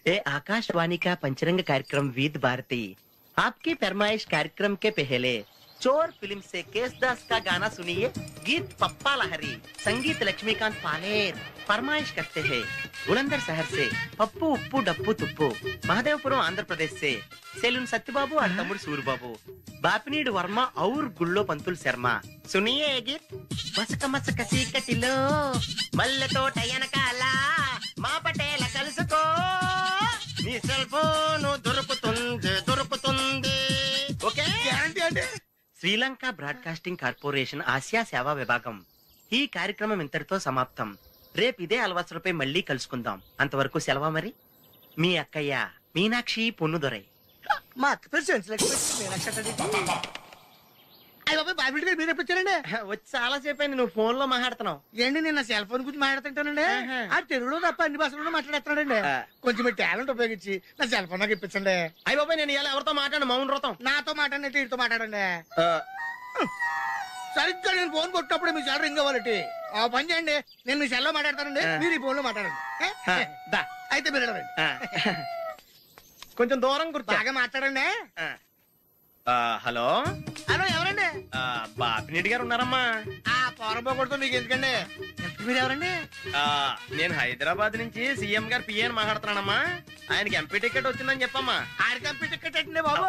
ए आकाशवाणी का पंचरंग कार्यक्रम विद भारती आपकी फरमाइश कार्यक्रम के पहले चोर फिल्म से केसदास का गाना सुनिए। गीत पप्पा लहरी, संगीत लक्ष्मीकांत पालेर। फरमाइश करते हैं बुलंदर शहर से पप्पू उप्पू डप्पू तुप्पू, महादेवपुरम आंध्र प्रदेश से सेलून सत्यबाबू और तमुड़ सूरबाबू, बापनीड वर्मा और गुल्लो पंतुल शर्मा। सुनिए ये गीत। मसक मसक चीकटिलो मल्ले तो टयन काला మా పటేల కలుసుకో నీ సెల్ ఫోన్ దొరుకుతుంది ఓకే గ్యారంటీ అంటే శ్రీలంక బ్రాడ్కాస్టింగ్ కార్పొరేషన్ ఆసియా సేవా విభాగం ఈ కార్యక్రమం ఇంతటితో సమాప్తం. రేపు ఇదే అలవాసులపై మళ్ళీ కలుసుకుందాం. అంతవరకు సెలవా మరి. మీ అక్కయ్య మీనాక్షి పొన్నుదొరై. మా అక్క పేరు మీనాక్షి. మీరు ఎప్పుడండి వచ్చి చాలా సేపైంది. నువ్వు ఫోన్ లో మాట్లాడుతున్నావు ఏంటి? నేను నా సెల్ ఫోన్ గురించి మాట్లాడుతుంటానండి. ఆ తెలుగులో తప్ప అన్ని భాషల్లో మాట్లాడేస్తున్నాడండి. కొంచెం మీరు టాలెంట్ ఉపయోగించి నా సెల్ ఫోన్ నాకు ఇప్పించండి. అయ్యి బాబాయ్, నేను ఇలా ఎవరితో మాట్లాడు? మౌన్ వ్రతం. నాతో మాట్లాడినట్టు వీటితో మాట్లాడండి. సరిగ్గా నేను ఫోన్ కొట్టినప్పుడు మీ సెల్ రింగ్ అవ్వాలంటే ఆ పని చేయండి. నేను మీ సెల్ లో మాట్లాడతానండి, మీరు ఈ ఫోన్ లో మాట్లాడండి. అయితే మీరు కొంచెం దూరం గుర్తు బాగా మాట్లాడండి. హలో హలో, ఎవరండి? బాపినీటి గారు ఉన్నారమ్మా. ఆ పోరంపోకూడదు మీకు ఎందుకండి? మీరు ఎవరండి? నేను హైదరాబాద్ నుంచి సీఎం గారు పిఏ అని మాట్లాడుతున్నానమ్మా. ఆయనకి ఎంపీ టికెట్ వచ్చిందని చెప్పమ్మా. ఆడికి ఎంపీ టికెట్ అండి బాబు.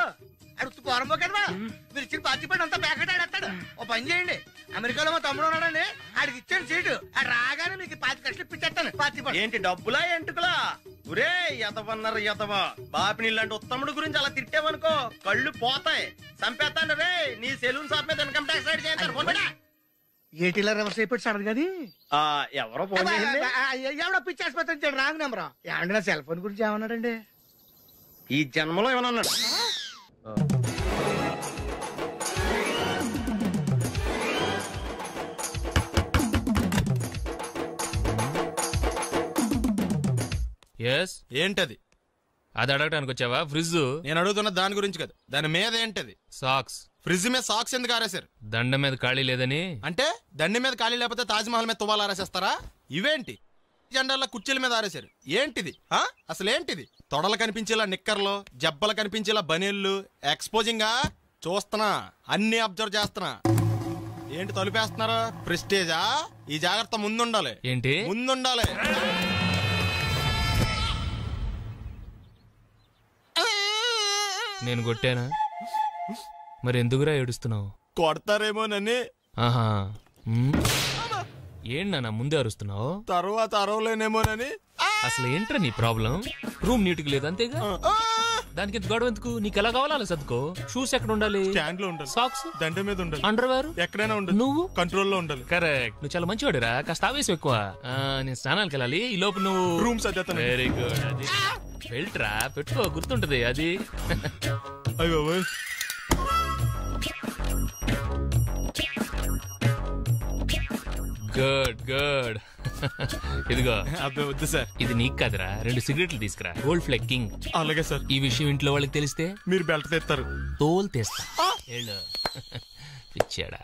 అడుగుతూ పోరంపోకడవా? మీరు ఇచ్చిన పార్టీ పడి అంతా ప్యాకెట్ ఆడేస్తాడు. ఓ పని చేయండి, అమెరికాలో మా తమ్ముడు ఉన్నాడండి, ఆడికి ఇచ్చాను సీటు. ఆడు రాగానే మీకు 5 లక్షలు ఇప్పించేస్తాను. పార్టీ పడి ఏంటి డబ్బులా ఎంటుకులా? ఒరే ఎదవన్నారు ఎదవా. బాపిని ఇలాంటి ఉత్తముడు గురించి అలా తిట్టావనుకో కళ్ళు పోతాయి. చంపేస్తాను రే. నీ సెలూన్ షాప్ మీద ఇన్కమ్ ట్యాక్స్ రైడ్ చేస్తారు. ఏటీలో రివర్స్ అయిపోయి సడన్ గాని ఎవరో ఫోన్ చేసింది. ఎవడో పిచ్చి ఆసుపత్రి రాంగ్ నెంబర్. ఏమండి నా సెల్ ఫోన్ గురించి ఏమన్నాడండి? ఈ జన్మలో ఏమన్నా అన్నాడు? ఏంటది? అది అడగడానికి వచ్చావా? ఫ్రిడ్జ్. నేను అడుగుతున్న దాని గురించి కదా, దాని మీద ఏంటది? సాక్స్. ఫ్రిడ్జ్ మీద సాక్స్ ఎందుకు ఆరేశారు? దండ మీద ఖాళీ లేదని. అంటే దండి మీద ఖాళీ లేకపోతే తాజ్మహల్ మీద తువ్వాలు ఆరేసేస్తారా? ఇవేంటి జెండాల కుర్చీల మీద ఆరేశారు? ఏంటిది అసలు ఏంటిది? తొడలు కనిపించేలా నిక్కర్లు, జబ్బలు కనిపించేలా బనీళ్లు, ఎక్స్పోజింగ్ చూస్తున్నా, అన్ని అబ్జర్వ్ చేస్తున్నా. ఏంటి తలుపేస్తున్నారా? ప్రెస్టేజా? ఈ జాగ్రత్త ముందుండాలి. ఏంటి ముందుండాలి? నేను కొట్టానా? మరి ఎందుకురా ఏడుస్తున్నావు? కొడతారేమోనని. ఆహా, ఏంటి ముందే అరుస్తున్నావు? తర్వాత అరవలేనేమోనని. అసలు ఏంట్రా నీ ప్రాబ్లం? రూమ్ నీట్గా లేదు అంతేగా, దానికి ఎంత గొడవ ఎందుకు? నీకు ఎలా కావాలో అలా సర్దుకో. షూస్ ఎక్కడ ఉండాలి? స్టాండ్ లో ఉండాలి. సాక్స్ దండ మీద ఉండాలి. అండర్వేర్ ఎక్కడైనా ఉండాలి. నువ్వు కంట్రోల్లో ఉండాలి. కరెక్ట్. నువ్వు చాలా మంచివాడురా. కాస్త ఆవేశం ఎక్కువ. నేను స్నానానికి వెళ్ళాలి. ఈ లోపు నువ్వు రూమ్ సర్దేస్తాను. Very good. అది బెల్ట్రా, పెట్టుకో, గుర్తుంటది అది. అయ్యో గుడ్ గుడ్. ఇదిగో. అబ్బాయి వద్దు సార్. ఇది నీకు కదరా. 2 సిగరెట్లు తీసుకురా. గోల్డ్ ఫ్లెక్కింగ్. అలాగే సార్. ఈ విషయం ఇంట్లో వాళ్ళకి తెలిస్తే మీరు బెల్ట్ తెస్తారు. తోలు తెస్తా. పిచ్చాడా?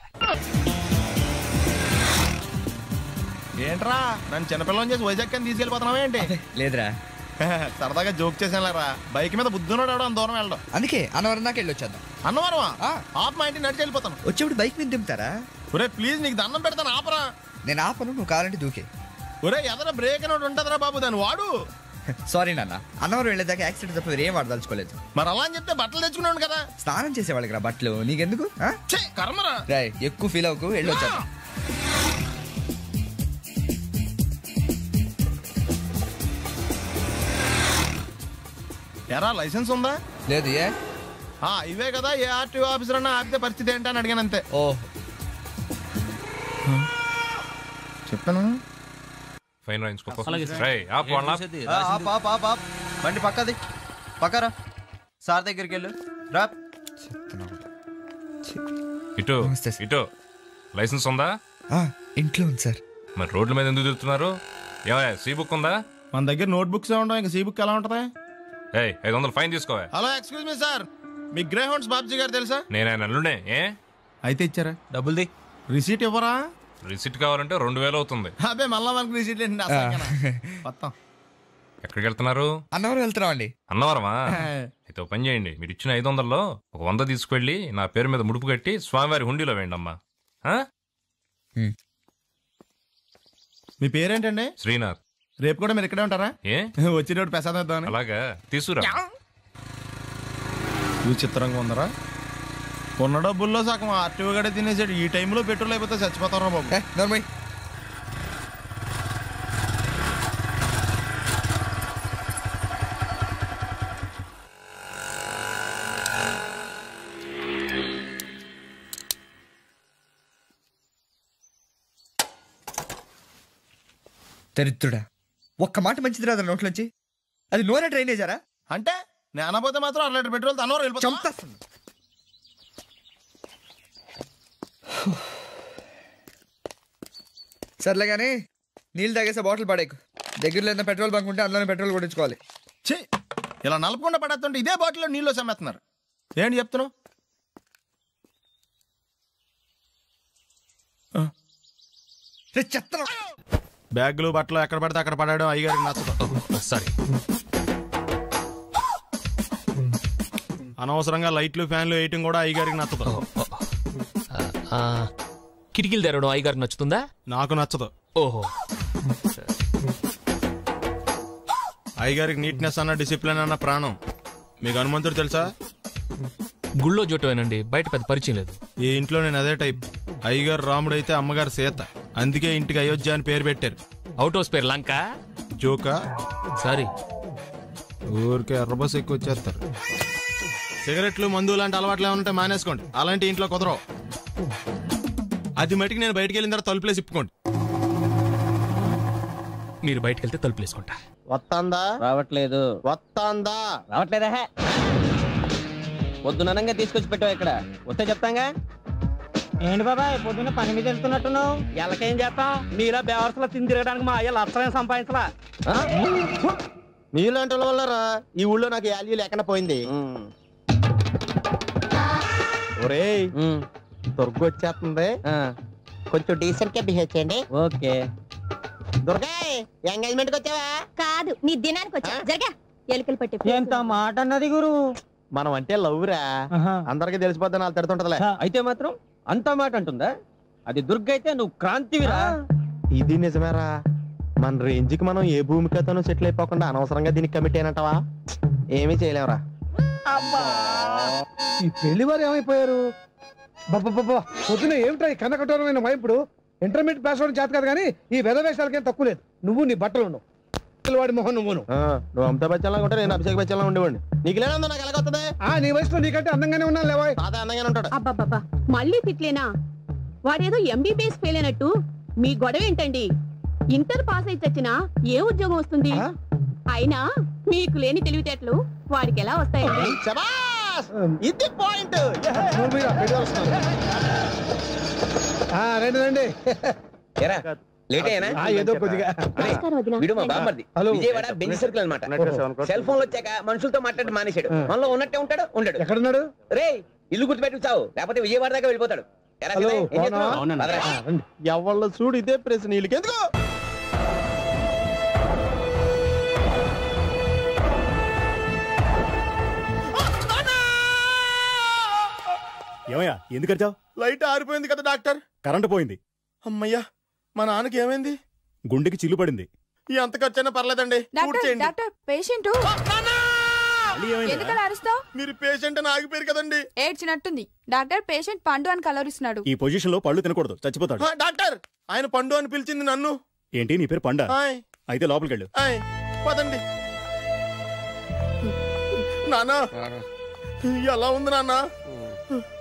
ఏంట్రా నన్ను చిన్నపిల్లని చేసి వైజాగ్ అని తీసుకెళ్ళిపోతున్నావా ఏంటి? లేదురా, సరదాగా జోక్ చేసానులేరా. బైక్ మీద బుద్ధున్నాడు అంత దూరం వెళ్ళడం. అందుకే అన్నవరం దాకా వెళ్ళి వచ్చేద్దాం. అన్నవరమా? ఆప్ మా ఇంటికి నడిచి వెళ్ళిపోతాను. వచ్చేప్పుడు బైక్ మీద దింపుతారా? ఒరే ప్లీజ్, నీకు దండం పెడతాను, ఆపరా. నేను ఆపను, నువ్వు కావాలంటే దూకే. ఒరే ఎదర బ్రేక్ అని ఉంటదిరా బాబు, దాన్ని వాడు. సారీ నాన్న, అన్నవరం వెళ్ళేదాకా యాక్సిడెంట్ తప్ప ఏం వాడదలుచుకోలేదు. మరి అలా అని చెప్తే బట్టలు తెచ్చుకున్నాను కదా. స్నానం చేసేవాళ్ళకి రా బట్టలు, నీకెందుకు? కర్మరా. ఎక్కువ ఫీల్ అవ్వకు, వెళ్ళి వచ్చాను. ఎరా లైసెన్స్ ఉందా? లేదు. ఏ ఇవే కదా, ఏ ఆర్టీఓ ఆఫీసర్ అన్నా ఆపితే పరిస్థితి ఏంటని అడిగాను అంతే. ఓ చెప్పాను. ఫైన్ బండి పక్కది, పక్కరా. సార్ దగ్గరికి వెళ్ళు రా. ఇటు ఇటు. లైసెన్స్ ఉందా? ఇంట్లో ఉంది సార్. మరి రోడ్ల మీద ఎందుకు తిరుగుతున్నారు? ఏమయ్యా, సీ బుక్ ఉందా? మన దగ్గర నోట్ బుక్స్ ఉండవు, ఇంకా సీ బుక్ ఎలా ఉంటది? 500 ఫైన్ తీసుకోవా. హలో, ఎక్స్క్యూజ్ మీ సార్, మీ గ్రే హౌండ్స్ బాబ్జీ గారు తెలుసా? నేను ఆయన అల్లుడే. అయితే ఇచ్చారా? డబ్బుల్ది. రిసీట్ ఇవ్వరా? రిసిట్ కావాలంటే 2000 అవుతుంది. అబ్బే మళ్ళా మనకు రిసీట్ మొత్తం ఎక్కడికి వెళ్తున్నారు? అన్నవరం వెళ్తున్నాం అండి. అన్నవరమా? అయితే ఒక పని చేయండి, మీరు ఇచ్చిన 500లో ఒక 100 తీసుకెళ్ళి నా పేరు మీద ముడుపు కట్టి స్వామివారి హుండీలో వేయండి అమ్మా. మీ పేరేంటండి? శ్రీనాథ్. రేపు కూడా మీరు ఇక్కడే ఉంటారా? ఏ వచ్చినప్పుడు ప్రసాదం ఇద్దామని. అలాగా, తీసుకురా. విచిత్రంగా ఉందరా, ఉన్న డబ్బుల్లో సగం ఆర్టీఓ గడే తినేసాడు. ఈ టైంలో పెట్రోల్ అయిపోతే చచ్చిపోతారా బాబు. నార్మల్ దరిద్రుడా, ఒక్క మాట మంచిది రాదు నోట్లోంచి. అది నూనె డ్రైనేజారా? అంటే నేను అనబోతే మాత్రం 1 లీటర్ పెట్రోల్ తనవరం వెళ్ళిపోతాం. చంపేస్తుంది. సర్లే కానీ నీళ్ళు తాగేసే బాటిల్ పడేకు. దగ్గరలో ఏదైనా పెట్రోల్ బంక్ ఉంటే అందులోనే పెట్రోల్ కొట్టించుకోవాలి. ఛీ, ఇలా నలపకుండా పడేస్తుంటే ఇదే బాటిల్లో నీళ్ళు సమ్మేస్తున్నారు. ఏంటి చెప్తున్నావు? చెత్త బ్యాగులు బట్టలు ఎక్కడ పడితే అక్కడ పడాడు అయ్యగారికి నచ్చదు. సారీ. అనవసరంగా లైట్లు ఫ్యాన్లు వేయటం కూడా అయ్యగారికి నచ్చదు. కిటికీలు తెరవడం అయ్యగారికి నచ్చుతుందా? నాకు నచ్చదు. ఓహో. అయ్యగారికి నీట్నెస్ అన్న డిసిప్లిన్ అన్న ప్రాణం. మీకు హనుమంతుడు తెలుసా? గుళ్ళో జోటమేనండి, బయట పెద్ద పరిచయం లేదు. ఈ ఇంట్లో నేను అదే టైప్. అయ్యగారు రాముడు అయితే అమ్మగారు సీత. అందుకే ఇంటికి అయోధ్య అని పేరు పెట్టారు. అవుట్ హౌస్ పేరు లంక. జోకా? సారీ. ఊరికే ఎర్రబస్ ఎక్కువ వచ్చేస్తారు. సిగరెట్లు మందు లాంటి అలవాట్లు ఏమంటే మానేసుకోండి. అలాంటి ఇంట్లో కుదరవు. అది మటుకు నేను బయటకు వెళ్ళిన తర్వాత తలుపులేసి ఇప్పుకోండి. మీరు బయటకు వెళ్తే తలుపులు వేసుకుంటా. వస్తాందా? రావట్లేదు. వస్తాందా? రావట్లేదా? పొద్దుననంగా తీసుకొచ్చి పెట్టావు ఇక్కడ. వస్తే చెప్తాంగా. ఏంటి బాబాయ్ పొద్దున్న పని మీద వెళ్తున్నట్టున్నావు? ఎలాకేం చేస్తాం? మీలా బేవర్సలా తిని తిరగడానికి మా అయ్య లక్షలేం సంపాదించలా. మీలాంటి వాళ్ళ వల్లరా ఈ ఊళ్ళో నాకు వాల్యూ లేకుండా పోయింది. ఒరేయ్, దుర్గ వచ్చేస్తుంది, కొంచెం డీసెంట్ గా బిహేవ్ చేయండి. ఓకే. దుర్గా, ఎంగేజ్మెంట్ కి వచ్చావా? కాదు, నీ దినానికి వచ్చా. జరగా ఎలుకలు పట్టి. ఎంత మాట అన్నది గురు. మనం అంటే లవ్ రా, అందరికి తెలిసిపోద్దని వాళ్ళు తిడుతుంటదిలే. అయితే మాత్రం అంత మాట అంటుందా? అది దుర్గ అయితే నువ్వు క్రాంతివిరా. ఇది నిజమేరా. మన రేంజ్ కి మనం ఏ భూమికతోనూ సెటిల్ అయిపోకుండా అనవసరంగా దీనికి కమిట్ అయినట్టవా? ఏమీ చేయలేవురా. ఈ పెళ్లి వారు ఏమైపోయారు? బాబా పొద్దున ఏమిటా ఈ కన్నకఠోరమైన వైపుడు? ఇంటర్మీడియట్ పాస్ అవడం చేత కాదు కానీ ఈ వెధవేషాలకేం తక్కువ లేదు. నువ్వు నీ బట్టలు ఉన్నావు, వాడి మొహం నువ్వును. నువ్వు అమితాబ్ బచ్చన్ లాగా ఉంటే నేను అభిషేక్ బచ్చన్ లాగా ఉండేవాడిని. నీకు లేనందో నాకు ఎలాగొస్తుంది? నీ వయసులో నీకంటే అందంగానే ఉన్నాను లేవా? తాత అందంగానే ఉంటాడు. అబ్బాబ్బా, మళ్ళీ తిట్లేనా? వాడేదో ఎంబీబీఎస్ ఫెయిల్ అయినట్టు మీ గొడవ ఏంటండి? ఇంటర్ పాస్ అయితే వచ్చినా ఏ ఉద్యోగం వస్తుంది? అయినా మీకు లేని తెలివితేటలు వాడికి ఎలా వస్తాయండి? ఇది పాయింట్. రండి రండి. ఏదో కొద్దిగా విజయవాడ బెంజ్ సర్కిల్ అనమాట. సెల్ ఫోన్ వచ్చాక మనుషులతో మాట్లాడి మానేశాడు. మనలో ఉన్నట్టే ఉంటాడు. ఉండడు. ఎక్కడున్నాడు? రే, ఇల్లు గుర్తుపెట్టి చావు, లేకపోతే విజయవాడ దాకా వెళ్ళిపోతాడు. ఎవళ్ళ చూడు ఇదే ప్రశ్న. వీళ్ళకి ఎందుకు? ఏమయ్యా, ఎందుకు వచ్చావు? లైట్ ఆరిపోయింది కదా డాక్టర్. కరెంటు పోయింది. అమ్మయ్యా, మా నాన్నకి ఏమైంది? గుండెకి చిల్లు పడింది. ఎంత ఖర్చైనా పర్లేదండి. మీరు పేషెంట్ అని ఆగిపోయారు కదండి. ఏడ్చినట్టుంది. డాక్టర్ పేషెంట్ పండు అని కలవరిస్తున్నాడు. ఈ పొజిషన్ లో పళ్ళు తినకూడదు, చచ్చిపోతాడు. డాక్టర్, ఆయన పండు అని పిలిచింది నన్ను. ఏంటి, నీ పేరు పండా? అయితే లోపలికి వెళ్ళు. పదండి. నాన్న, ఎలా ఉంది నాన్న?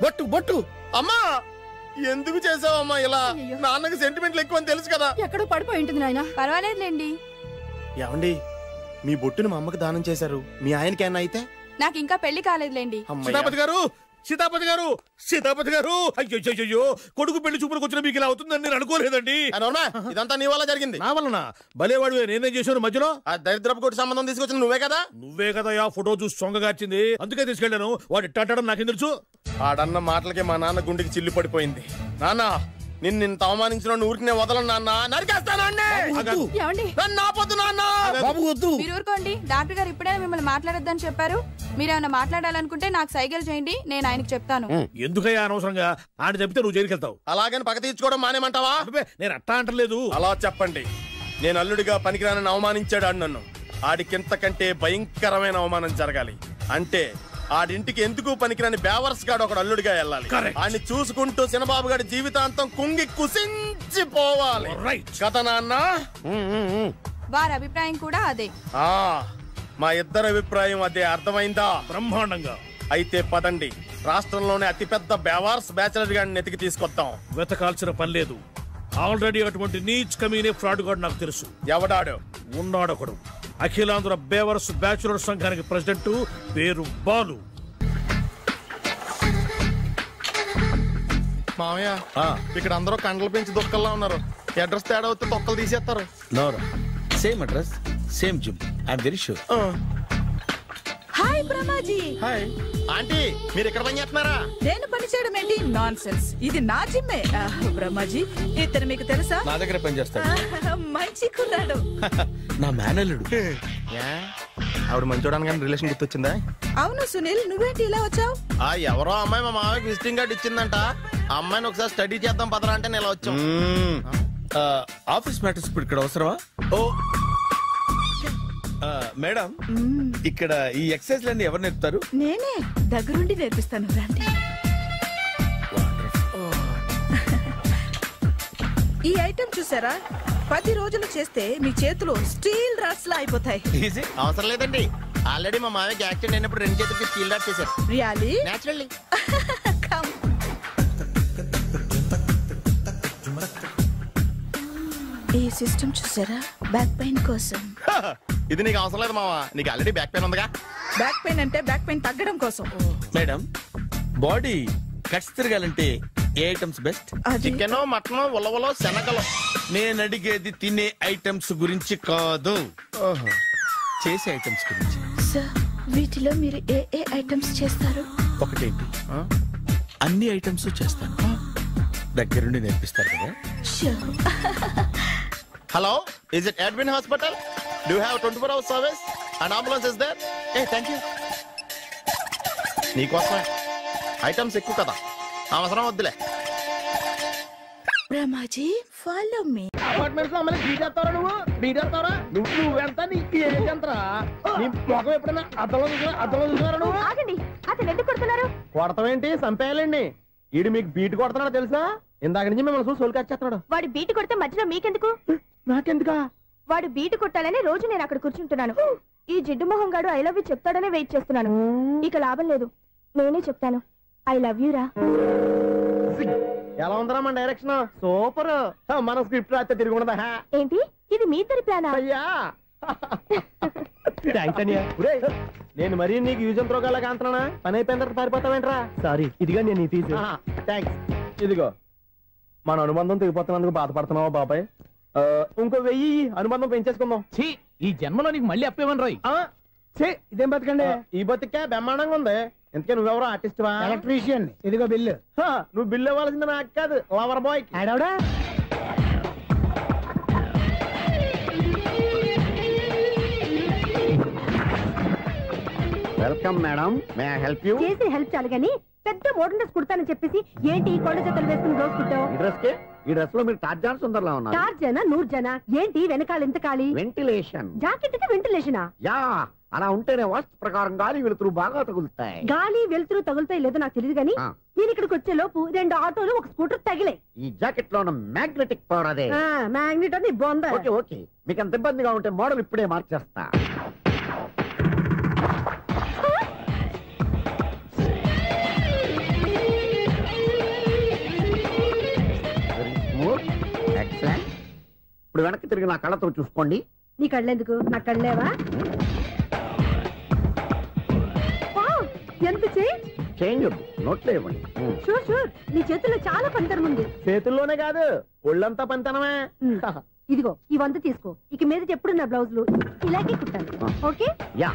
బొట్టు బొట్టు. అమ్మా, ఎందుకు చేసావమ్మా ఇలా? నాన్నకి సెంటిమెంట్లు ఎక్కువ అని తెలుసు కదా. ఎక్కడో పడిపోయి ఉంటుంది నాయన. పర్వాలేదులేండి. ఏమండి, మీ బొట్టును మా అమ్మకి దానం చేశారు. మీ ఆయనకి ఏమన్నా అయితే? నాకు ఇంకా పెళ్లి కాలేదులేండి. సీతాపతి గారు, సీతాపతి గారు, సీతాపతి గారు, అయ్యో, కొడుకు పెళ్లి చూపులకు వచ్చిన మీకు ఇలా అవుతుందని నేను అనుకోలేదండి. ఇదంతా నీ వల్ల జరిగింది. నా వలన? భలేవాడు, నేనేం చేశాను మధ్యలో? ఆ దరిద్రపు కొట్టి సంబంధం తీసుకొచ్చిన నువ్వే కదా. నువ్వే కదా ఆ ఫోటో చూసి సొంగగార్చింది. అందుకే తీసుకెళ్ళాను. వాడు ఇట్టాడడం నాకేం తెలుసు? ఆడన్న మాటలకే మా నాన్న గుండెకి చిల్లు పడిపోయింది. నాన్న, నిన్ను ఇంత అవమానించిన ఊరికి నేను వదలను నాన్న, నరికేస్తాను నన్ను ఆపొద్దు నాన్న. మీరు ఊరుకోండి. డాక్టర్ గారు ఇప్పుడే మిమ్మల్ని మాట్లాడొద్దని చెప్పారు. మీరేమైనా మాట్లాడాలనుకుంటే నాకు సైగలు చేయండి, నేను ఆయనకు చెప్తాను. ఎందుకయ్యా అనవసరంగా ఆయన చెప్తే నువ్వు జైలుకి వెళ్తావు. అలాగని పక్క తీర్చుకోవడం మానేమంటావా? నేను అట్టా అంటలేదు. అలా చెప్పండి. నేను అల్లుడిగా పనికిరానని అవమానించాడు ఆడు నన్ను. ఆడికింతకంటే భయంకరమైన అవమానం జరగాలి. అంటే ఆడింటికి ఎందుకు పనికిరాని బేవర్స్ గాడు ఒకడు అల్లుడిగా వెళ్ళాలి. ఆడిని చూసుకుంటూ చిన్నబాబు గారి జీవితాంతం కుంగి కుసించిపోవాలి కదా నాన్న. వారి అభిప్రాయం కూడా అదే. మా ఇద్దరి అభిప్రాయం అదే. అర్థమైందా? బ్రహ్మాండంగా. అయితే పదండి, రాష్ట్రంలోనే అతిపెద్ద బేవార్స్ బ్యాచిలర్ గాడిని ఎతికి తీసుకొద్దాం. వెతకాల్సిన పని లేదు. ఆల్రెడీ అటువంటి నీచ్ కమీనే ఫ్రాడ్ గాడు నాకు తెలుసు. ఎవడాడు? ఉన్నాడొకడు. అఖిలాంధ్ర బేవర్స్ బ్యాచులర్ సంఘానికి ప్రెసిడెంట్, పేరు బాలు. మామయ్య, ఇక్కడ అందరూ కండలు పెంచి దుక్కల్లా ఉన్నారు. అడ్రస్ తేడా వస్తే తొక్కలు తీసేస్తారు. Same address, same gym. I'm very sure. Hi Brahmaji. Hi aunty, మీరు ఇక్కడ పని చేస్తున్నారా? నేను పని చేయడం ఏంటి? Non sense. ఇది నా జిమ్మే. బ్రహ్మాజీ, ఇతను మీకు తెలుసా? నా దగ్గర పని చేస్తాడు. మంచి కుర్రాడు. నా మేనల్లుడు. ఆవిడ మంచోడానికి రిలేషన్ గుర్తొచ్చిందా? అవును సునీల్, నువ్వేంటి ఇలా వచ్చావు? ఎవరో అమ్మాయి మా మామయ్యకి విజిటింగ్ కార్డు ఇచ్చిందంట. ఆ అమ్మాయిని ఒకసారి స్టడీ చేద్దాం పదరా అంటే నేను ఇలా వచ్చాం. ఆఫీస్ మ్యాటర్స్ ఇప్పుడు ఇక్కడ అవసరమా? ఓ మేడం, ఇక్కడ ఈ ఎక్సర్సైజ్ లన్నీ ఎవరు నేర్పుతారు? నేనే దగ్గరుండి నేర్పిస్తాను, రండి. ఈ ఐటెం చూసారా? 10 రోజులు చేస్తే మీ చేతులు స్టీల్ రాట్స్ లా అయిపోతాయి. అవసరం లేదండి, ఆల్రెడీ మా మామయ్యకి యాక్సిడెంట్ అయినప్పుడు 2 చేతులకి స్టీల్ రాట్ చేశారు. రియల్లీ? నేచురల్లీ. ఈ సిస్టమ్ చూసారా? బ్యాక్ పెయిన్ కోసం. ఇది నీకు అవసరం లేదు మావా, నీకు ఆల్రెడీ బ్యాక్ పెయిన్ ఉందిగా. బ్యాక్ పెయిన్ అంటే బ్యాక్ పెయిన్ తగ్గడం కోసం. మేడం, బాడీ కట్స్ తిరగాలంటే ఏ ఐటమ్స్ బెస్ట్? చికెన్, మటన్, ఉలవలో, శనగలు. నేను అడిగేది తినే ఐటమ్స్ గురించి కాదు, చేసే ఐటమ్స్ గురించి. సార్, వీటిలో మీరు ఏ ఏ ఐటమ్స్ చేస్తారు? ఒకటేంటి, అన్ని ఐటమ్స్ చేస్తాను. దగ్గరుండి నేర్పిస్తారు కదా. Hello, is it Edwin Hospital? Do you have 24-hour service? An ambulance is there? Hey, thank you. నీకోసమే. ఐటమ్స్ ఎక్కువ కదా, అవసరం వద్దులే. Brahmaji, follow me. అపార్ట్మెంట్స్ లో అమ్మని బీటేస్తారా? నువ్వెంత నీకు ఏంటంతరా? నీ మొఖం ఎప్పుడైనా అద్దంలో చూసినారా నువ్వు? ఆగండి, అతను ఎందుకు కొడుతున్నారు? కొడతావేంటి? చంపేయాలండి. ఈడు మీకు బీట్ కొడుతున్నాడు తెలుసా? ఇందాక నుంచి మిమ్మల్ని చూసి సోల్ కచ్చేస్తున్నాడు. వాడు బీటు కొడితే మధ్యలో మీకెందుకు? నాకెందుకా? వాడు బీటు కొట్టాలని రోజు నేను అక్కడ కూర్చుంటున్నాను. ఈ జిడ్డు మొహం గాడు ఐ లవ్ యూ చెప్తాడనే వెయిట్ చేస్తున్నాను. ఇక లాభం లేదు, నేనే చెప్తాను. ఐ లవ్ యూ రా. ఎలా ఉందరా మన డైరెక్షన్? సూపర్. మన స్క్రిప్ట్ రాస్తే తిరిగి ఉండదా? ఏంటి ఇది మీ ఇద్దరి ప్లానా? అయ్యా నేను మరీ నీకు యూజ్ అంత రోగాలకు అంటున్నా. పని అయిపోయిన తర్వాత పారిపోతావేంట్రా? సారీ, ఇదిగా నేను తీసి. థ్యాంక్స్. ఇదిగో, మన అనుబంధం తెగిపోతున్నందుకు బాధపడుతున్నావా బాబాయ్? ఇంకో 1000 అనుబంధం పెంచేసుకుందాం. ఈ జన్మలో నీకు మళ్ళీ అప్పేమని రాయి. ఇదేం బతకండి? ఈ బతికే బ్రహ్మాండంగా ఉంది. ఎందుకే నువ్వెవరో ఆర్టిస్ట్ వా? ఎలక్ట్రీషియన్. ఇదిగో బిల్లు. నువ్వు బిల్లు ఇవ్వాల్సింది నాకు కాదు, లవర్ బాయ్. ఆడవడా? Welcome madam, may I help you? చేసి హెల్ప్ చాలు గానీ పెద్ద మోడల్ డ్రెస్ కుడతానని చెప్పేసి ఏంటి కొండ జతలు వేసుకుని రోజు కుట్టావు? ఈ డ్రెస్ లో మీరు టార్జాన్ సుందర్లా ఉన్నారు. టార్జనా, నూర్జనా? ఏంటి వెనకాల ఎంత ఖాళీ? వెంటిలేషన్. జాకెట్ కి వెంటిలేషనా? యా, అలా ఉంటేనే వాస్తు ప్రకారం గాలి వెలుతురు బాగా తగులుతాయి. గాలి వెలుతురు తగులుతాయి లేదో నాకు తెలియదు గానీ నేను ఇక్కడికి వచ్చే లోపు 2 ఆటోలు, 1 స్కూటర్ తగిలాయి. ఈ జాకెట్ లో ఉన్న మ్యాగ్నెటిక్ పవర్ అదే. మ్యాగ్నెట్ అని బొంద. ఓకే ఓకే, మీకు అంత ఇబ్బందిగా ఉంటే మోడల్ ఇప్పుడే మార్చేస్తా. ఇప్పుడు వెనక్కి తిరిగి నా కళ్ళతో చూసుకోండి. నీ కళ్ళెందుకు? నా కళ్ళేవా? ఎంత చేంజ్ నోట్లో ఇవ్వండి. షూర్ షూర్, నీ చేతుల్లో చాలా పనితనం ఉంది. చేతుల్లోనే కాదు, ఒళ్ళంతా పనితనమే. ఇదిగో ఈ 100 తీసుకో. ఇక మీద ఎప్పుడు నా బ్లౌజులు ఇలాగే కుట్టాను. ఓకే? యా,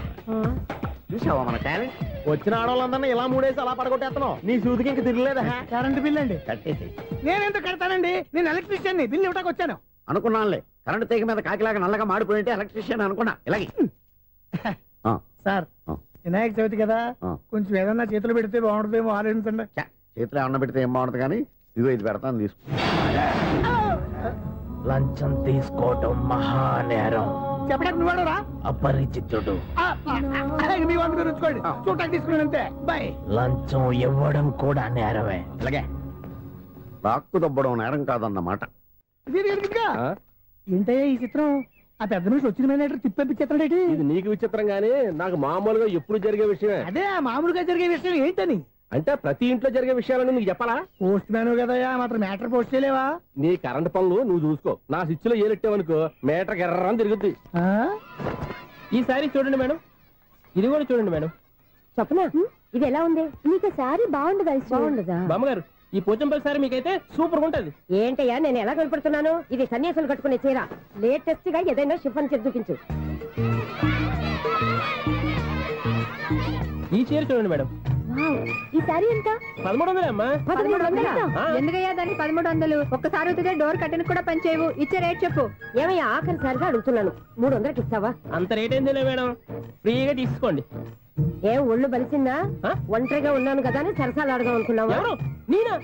చూసావా మన టాలెంట్? వచ్చిన ఆడవాళ్ళందరినీ ఇలా మూడేసి అలా పడగొట్టేస్తున్నావు. నీ సూదికి ఇంక తిరగలేదా? కరెంట్ బిల్ అండి. కట్టేసి. నేనెందుకు కడతానండి? నేను ఎలక్ట్రీషియన్ ని, బిల్లు ఇవ్వడానికి వచ్చాను. అనుకున్నానులే, కరెంట్ తీగ మీద కాకిలాగా నల్లగా మాడిపోయింటే ఎలక్ట్రీషియన్ అనుకున్నా. ఇలాగే సార్, వినాయక చవితి కదా, కొంచెం ఏదన్నా చేతులు పెడితే బాగుంటుందేమో ఆలోచించండి. చేతిలో ఏమన్నా పెడితే ఏం బాగుంటుంది కానీ ఇదిగో ఇది పెడతాను, తీసుకో. లంచం తీసుకోవటం మహానేరం. చెప్పడానికి నువ్వాడరా? అపరిచితుడు. మీ వంద మీరు ఉంచుకోండి, చూడటానికి తీసుకున్నాను అంతే. బాయ్. లంచం ఇవ్వడం కూడా నేరమే. అలాగే రాక్కు దబ్బడం నేరం కాదన్నమాట. ఏంటయ్యా ఈ చిత్రం? ఆ పెద్ద నుంచి వచ్చిన మేనేటర్ తిప్పించేస్తాడేంటి? ఇది నీకు విచిత్రం గానీ నాకు మామూలుగా ఎప్పుడు జరిగే విషయమే. అదే మామూలుగా జరిగే విషయం ఏంటని? అంటే ప్రతి ఇంట్లో జరిగే విషయాలని నీకు చెప్పాలా? పోస్ట్ మ్యాన్ కదయ్యా, మాత్రం మ్యాటర్ పోస్ట్ చేయలేవా? నీ కరెంట్ పనులు నువ్వు చూసుకో. నా స్విచ్ లో ఏలెట్టావనుకో మీటర్ ఎర్రని తిరుగుద్ది. ఈసారి చూడండి మేడం, ఇది కూడా చూడండి మేడం. చెప్పనా, ఇది ఎలా ఉంది? నీకు సారీ బాగుండదా? బాగుండదా బామ్మగారు? ఈ పోచంపల్లి సారీ మీకైతే సూపర్ ఉంటది. ఏంటయ్యా నేను ఎలా కనపడుతున్నాను? ఇది సన్యాసులు కట్టుకునే చీర. లేటెస్ట్ గా ఏదైనా షిఫన్ చేసి చూపించు. ఈ చీర చూడండి మేడం. ఈ సారీ ఎంత? 1300 అమ్మా. 1300? ఎందుకయ్యా దానికి 1300? ఒక్కసారి అవుతుందే డోర్ కట్టెను కూడా పనిచేయవు. ఇచ్చే రేట్ చెప్పు. ఏమయ్యా ఆఖరిసారిగా అడుగుతున్నాను, 300కి ఇస్తావా? అంత రేట్ ఏందిలే మేడం, ఫ్రీగా తీసుకోండి. ఏం ఒళ్ళు బలిసిందా? ఒంటరిగా ఉన్నాను కదా అని సరసాలు అడదాం అనుకున్నావా? నేనా?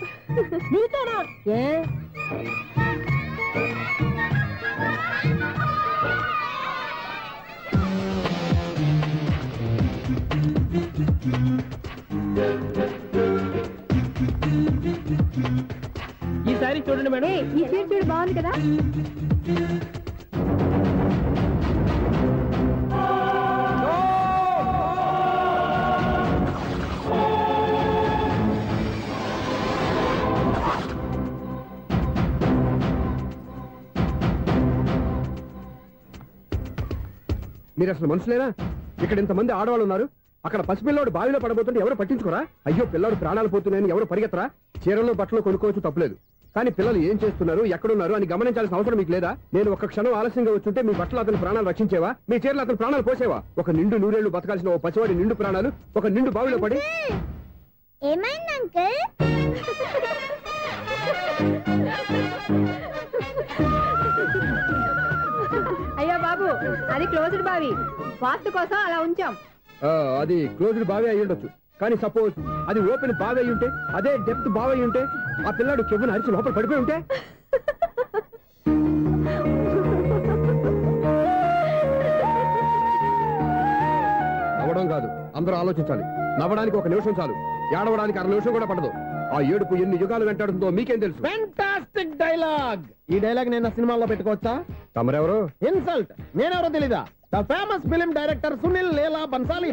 నీతోనా? ఏ ఈ సారీ చూడండి మేడం. ఈ చీర చూడు, బాగుంది కదా? మీరు అసలు మనుషులేనా? ఇక్కడ ఇంతమంది ఆడవాళ్ళు ఉన్నారు, అక్కడ పసిపిల్లాడు బావిలో పడబోతుంటే ఎవరు పట్టించుకోరా? అయ్యో పిల్లాడు ప్రాణాలు పోతున్నాయని ఎవరు పరిగెత్తరా? చీరలో బట్టలు కొనుక్కోవచ్చు, తప్పలేదు. కానీ పిల్లలు ఏం చేస్తున్నారు, ఎక్కడున్నారు అని గమనించాల్సిన అవసరం మీకు లేదా? నేను ఒక్క క్షణం ఆలస్యంగా వచ్చుంటే మీ బట్టలు అతని ప్రాణాలు రక్షించేవా? మీ చీరలు అతని ప్రాణాలు పోసేవా? ఒక నిండు నూరేళ్లు బతకాల్సిన ఓ పసివాడి నిండు ప్రాణాలు ఒక నిండు బావిలో పడి. ఏమైంది అంకుల్? అయ్యో బాబు, అది క్లోజ్డ్ బావి, వాస్తు కోసం అలా ఉంచాం. అది క్లోజ్డ్ బావి అయి ఉండొచ్చు, కానీ సపోజ్ అది ఓపెన్ బావి అయి ఉంటే, అదే డెప్త్ బావి అయి ఉంటే, ఆ పిల్లాడు కెవ్వును అరిచి లోపల పడిపోయి ఉంటే? నవ్వడం కాదు, అందరూ ఆలోచించాలి. నవ్వడానికి ఒక నిమిషం చాలు, ఏడవడానికి 1/2 నిమిషం కూడా పడదు. ఆ ఏడుపు ఎన్ని యుగాలు వెంటాడుతుందో మీకేం తెలుసు? Fantastic dialogue. ఈ డైలాగ్ నేను సినిమాలో పెట్టుకోవచ్చా? తమరెవరు? ఇన్సల్ట్. నేనెవరో తెలీదా? The famous film director Sunil Leela Bhansali.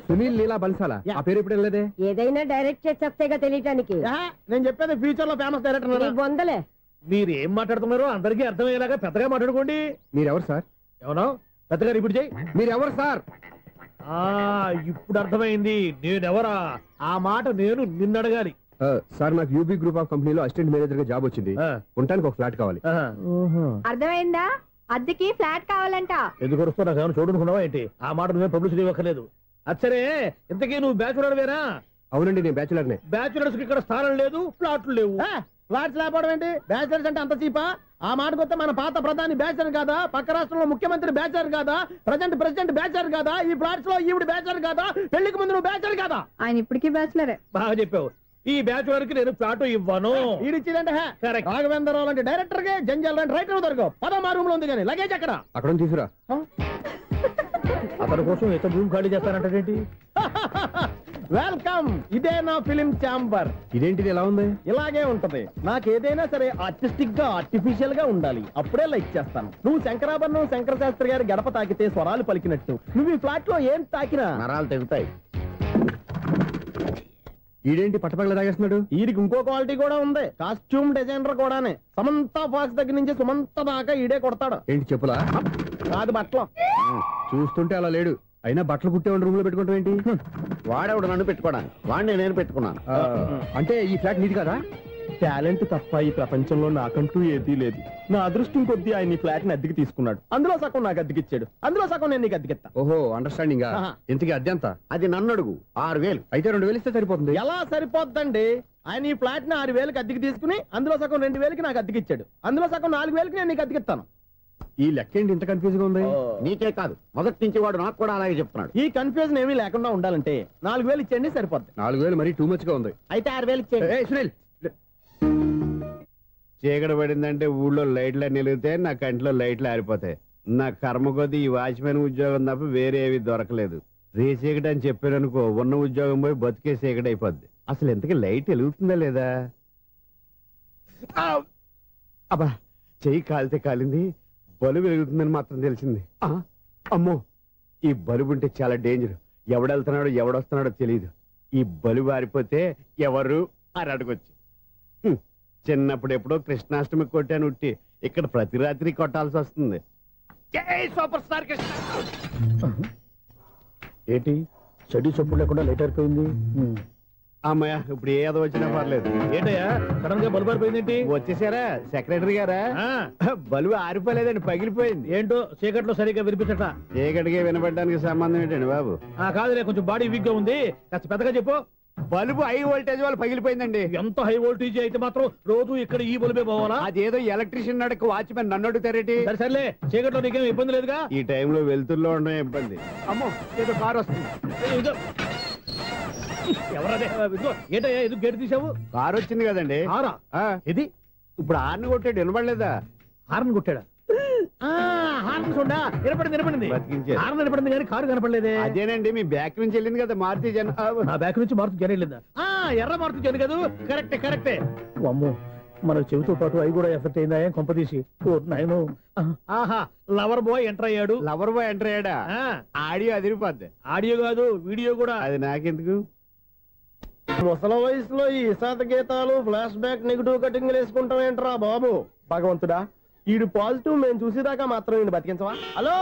Sunil Leela Bhansala? ఆ పేరు ఇప్పుడు లేదే. ఏదైనా డైరెక్ట్ చేసేస్తేగా తెలియటానికి. నేను చెప్పేది ఫ్యూచర్ లో ఫేమస్ డైరెక్టర్. బొందలే. మీరు ఏం మాట్లాడుతున్నారో అందరికీ అర్థమయ్యేలాగా పెద్దగా మాట్లాడుకోండి. మీరెవరు సార్? ఎవరో పెద్దగా రిపీట్ చేయి. మీరెవరు సార్? ఇప్పుడు అర్థమైంది నేనెవరా. ఆ మాట నేను నిన్నడగాలి. సార్, నాకు యూబీ గ్రూప్ ఆఫ్ కంపెనీలో అసిస్టెంట్ మేనేజర్ గా జాబ్ వచ్చింది. ఉండటానికి ఒక ఫ్లాట్ కావాలి. అర్థమైందా? అద్దెకి ఫ్లాట్ కావాలంట. ఎందుకు వస్తున్నా ఏమైనా చూడనుకున్నావా ఏంటి? ఆ మాట నువ్వే పబ్లిసిటీ ఇవ్వక్కర్లేదు. అచ్చరే, ఇంతకీ నువ్వు బ్యాచులర్ వేరా? అవునండి, నేను బ్యాచులర్నే. బ్యాచులర్స్ కి ఇక్కడ స్థానం లేదు, ఫ్లాట్లు లేవు. ఫ్లాట్స్ లేకపోవడం ఏంటి? బ్యాచులర్స్ అంటే అంత చీపా? ఆ మాటకొస్తే మన పాత ప్రధాని బ్యాచర్ కాదా? పక్క రాష్ట్రంలో ముఖ్యమంత్రి బ్యాచర్ కాదా? ప్రెసిడెంట్ బ్యాచర్ కాదా? ఈ ఫ్లాట్స్ లో ఈవిడ బ్యాచర్ కాదా? పెళ్లికి ముందు నువ్వు బ్యాచర్ కాదా? ఆయన ఇప్పటికీ బ్యాచులరే. బాగా చెప్పావు. ఈ బ్యాచులర్ కి నేను ఫ్లాట్ ఇవ్వను. ఈడిచ్చిందంటే రాఘవేంద్రరావు లాంటి డైరెక్టర్ కి, జంజల్ లాంటి రైటర్ దొరకవు. 13 రూమ్ లో ఉంది కానీ లగేజ్ అక్కడ. అక్కడ తీసుకురా. అతని కోసం ఎంత రూమ్ ఖాళీ చేస్తానంటే వెల్కమ్. ఇదే నా ఫిలిం ఛాంబర్. ఇదేంటిది ఎలా ఉంది? ఇలాగే ఉంటది. నాకు ఏదైనా సరే ఆర్టిస్టిక్ గా, ఆర్టిఫిషియల్ గా ఉండాలి. అప్పుడే లైక్ చేస్తాను. నువ్వు శంకరాభరణం శంకర శాస్త్రి గారి గడప తాకితే స్వరాలు పలికినట్టు నువ్వు ఈ ఫ్లాట్ లో ఏం తాకినా నరాలు తెగుతాయి. ఈడేంటి పట్టపగల తాగేస్తున్నాడు? వీడికి ఇంకో క్వాలిటీ కూడా ఉంది. కాస్ట్యూమ్ డిజైనర్ కూడానే. సమంత ఫాక్స్ దగ్గర నుంచి సుమంత దాకా ఈడే కొడతాడు. ఏంటి చెప్పులా? కాదు, బట్టలు. చూస్తుంటే అలా లేడు. అయినా బట్టలు కుట్టేవాడి రూమ్ లో పెట్టుకుంటాం ఏంటి? వాడేవాడు నన్ను పెట్టుకోవడానికి, వాడిని నేను పెట్టుకున్నాను. అంటే ఈ ఫ్లాట్ నీది కదా? టాలెంట్ తప్ప ఈ ప్రపంచంలో నాకంటూ ఏదీ లేదు. నా అదృష్టం కొద్దీ ఆయన ఈ ఫ్లాట్ ని అద్దెకి తీసుకున్నాడు. అందులో సగం నాకు అద్దెకిచ్చాడు, అందులో సగం నేను నీకు అద్దెకిస్తా. ఓహో అండర్స్టాండింగ్. ఇంతకీ అద్దె ఎంత? అది నన్ను అడుగు. 6,000. అయితే 2,000 ఇస్తే సరిపోతుంది. ఎలా సరిపోద్దండి? ఆయన ఈ ఫ్లాట్ ని 6,000కి అద్దెకి తీసుకుని అందులో సగం 2,000కి నాకు అద్దెకిచ్చాడు, అందులో సగం 4,000కి నేను నీకు అద్దెకిస్తాను. ఈ లెక్క ఏంటి ఇంత కన్ఫ్యూజ్ గా ఉంది? నీకే కాదు, మొదటి నుంచి వాడు నాకు కూడా అలాగే చెప్తున్నాడు. ఈ కన్ఫ్యూజన్ ఏమీ లేకుండా ఉండాలంటే 4,000 ఇచ్చేయండి, సరిపోద్ది. 4,000 మరీ టూ మచ్ గా ఉంది. అయితే 6,000 ఇచ్చేయండి. సునీల్, చీకటి పడిందంటే ఊళ్ళో లైట్లు అన్ని వెలిగితే నా కంటిలో లైట్లు ఆరిపోతాయి. నా కర్మ కొద్దీ ఈ వాచ్మెన్ ఉద్యోగం తప్ప వేరే ఏవి దొరకలేదు. రేచీకటి అని చెప్పారనుకో, ఉన్న ఉద్యోగం పోయి బతికే చీకటి అయిపోద్ది. అసలు ఎంతకీ లైట్ వెలుగుతుందా లేదా? అబ్బా, చెయ్యి కాలితే కాలింది, బలుబు వెలుగుతుందని మాత్రం తెలిసింది. అమ్మో, ఈ బలుబు ఉంటే చాలా డేంజర్. ఎవడెళ్తున్నాడో ఎవడొస్తున్నాడో తెలియదు. ఈ బలుబు ఆరిపోతే ఎవరు అని అడగొచ్చు. చిన్నప్పుడు ఎప్పుడో కృష్ణాష్టమి కొట్టాను ఉట్టి, ఇక్కడ ప్రతి రాత్రి కొట్టాల్సి వస్తుంది. Super star Krishna. ఏంటి చెడు చప్పుడు లేకుండా లేట్ అయిపోయింది? అమ్మయ్య, ఇప్పుడు ఏదో వచ్చినా పర్లేదు. ఏంటయ్యా సడన్ గా బల్బు ఆరిపోయింది? వచ్చేసారా సెక్రటరీ గారా? బల్బు ఆరిపోలేదండి, పగిలిపోయింది. ఏంటో చీకట్లో సరిగ్గా వినిపించట. చీకటిగా వినపడడానికి సంబంధం ఏంటండి బాబు? కాదులే, కొంచెం బాడీ వీక్ గా ఉంది, కాస్త పెద్దగా చెప్పు. బల్బు హై వోల్టేజ్ వాళ్ళు పగిలిపోయిందండి. ఎంత హై వోల్టేజ్ అయితే మాత్రం రోజు ఇక్కడ ఈ బల్బే పోవాలా? అదేదో ఎలక్ట్రీషియన్ అడగ వాచ్మెన్ నన్ను అడుగుతారేటి? సర్లే, చీకట్లో నీకేం ఇబ్బంది లేదుగా? ఈ టైంలో వెళ్తుల్లో ఉండడం ఇబ్బంది. అమ్మో, ఏదో కారు వస్తుంది. ఎవరదే? ఏంటయ్యా ఎందుకు గేటు తీసావు? కారు వచ్చింది కదండి. ఇది ఇప్పుడు హార్న్ కొట్టాడు, వినపడలేదా? హార్న్ కొట్టాడా? హార్న్ చూడా వినపడింది. హార్న్ వినపడింది కానీ కారు కనపడలేదే. అదేనండి, మీ బ్యాక్ నుంచి వెళ్ళింది కదా మారుతి జన్. నా బ్యాక్ నుంచి మారుతి జన్ వెళ్ళిందా? ఎర్ర మారుతి జన్ కదా. కరెక్టే. అమ్మో, మన చెవితో పాటు అవి కూడా ఎఫెక్ట్ అయిందా కొంపదీసి? ఆహా, లవర్ బాయ్ ఎంటర్ అయ్యాడు. లవర్ బాయ్ ఎంటర్ అయ్యాడా? ఆడియో అదిరిపోద్ది. ఆడియో కాదు, వీడియో కూడా. అది నాకెందుకు? ముసల వయసులో ఈ ఇసాత గీతాలు, ఫ్లాష్ బ్యాక్, నెగిటివ్ కటింగ్ వేసుకుంటాం ఏంట్రా బాబు? భగవంతుడా, ఈడు పాజిటివ్ మేము చూసేదాకా మాత్రం ఈయన బతికించవా? హలో,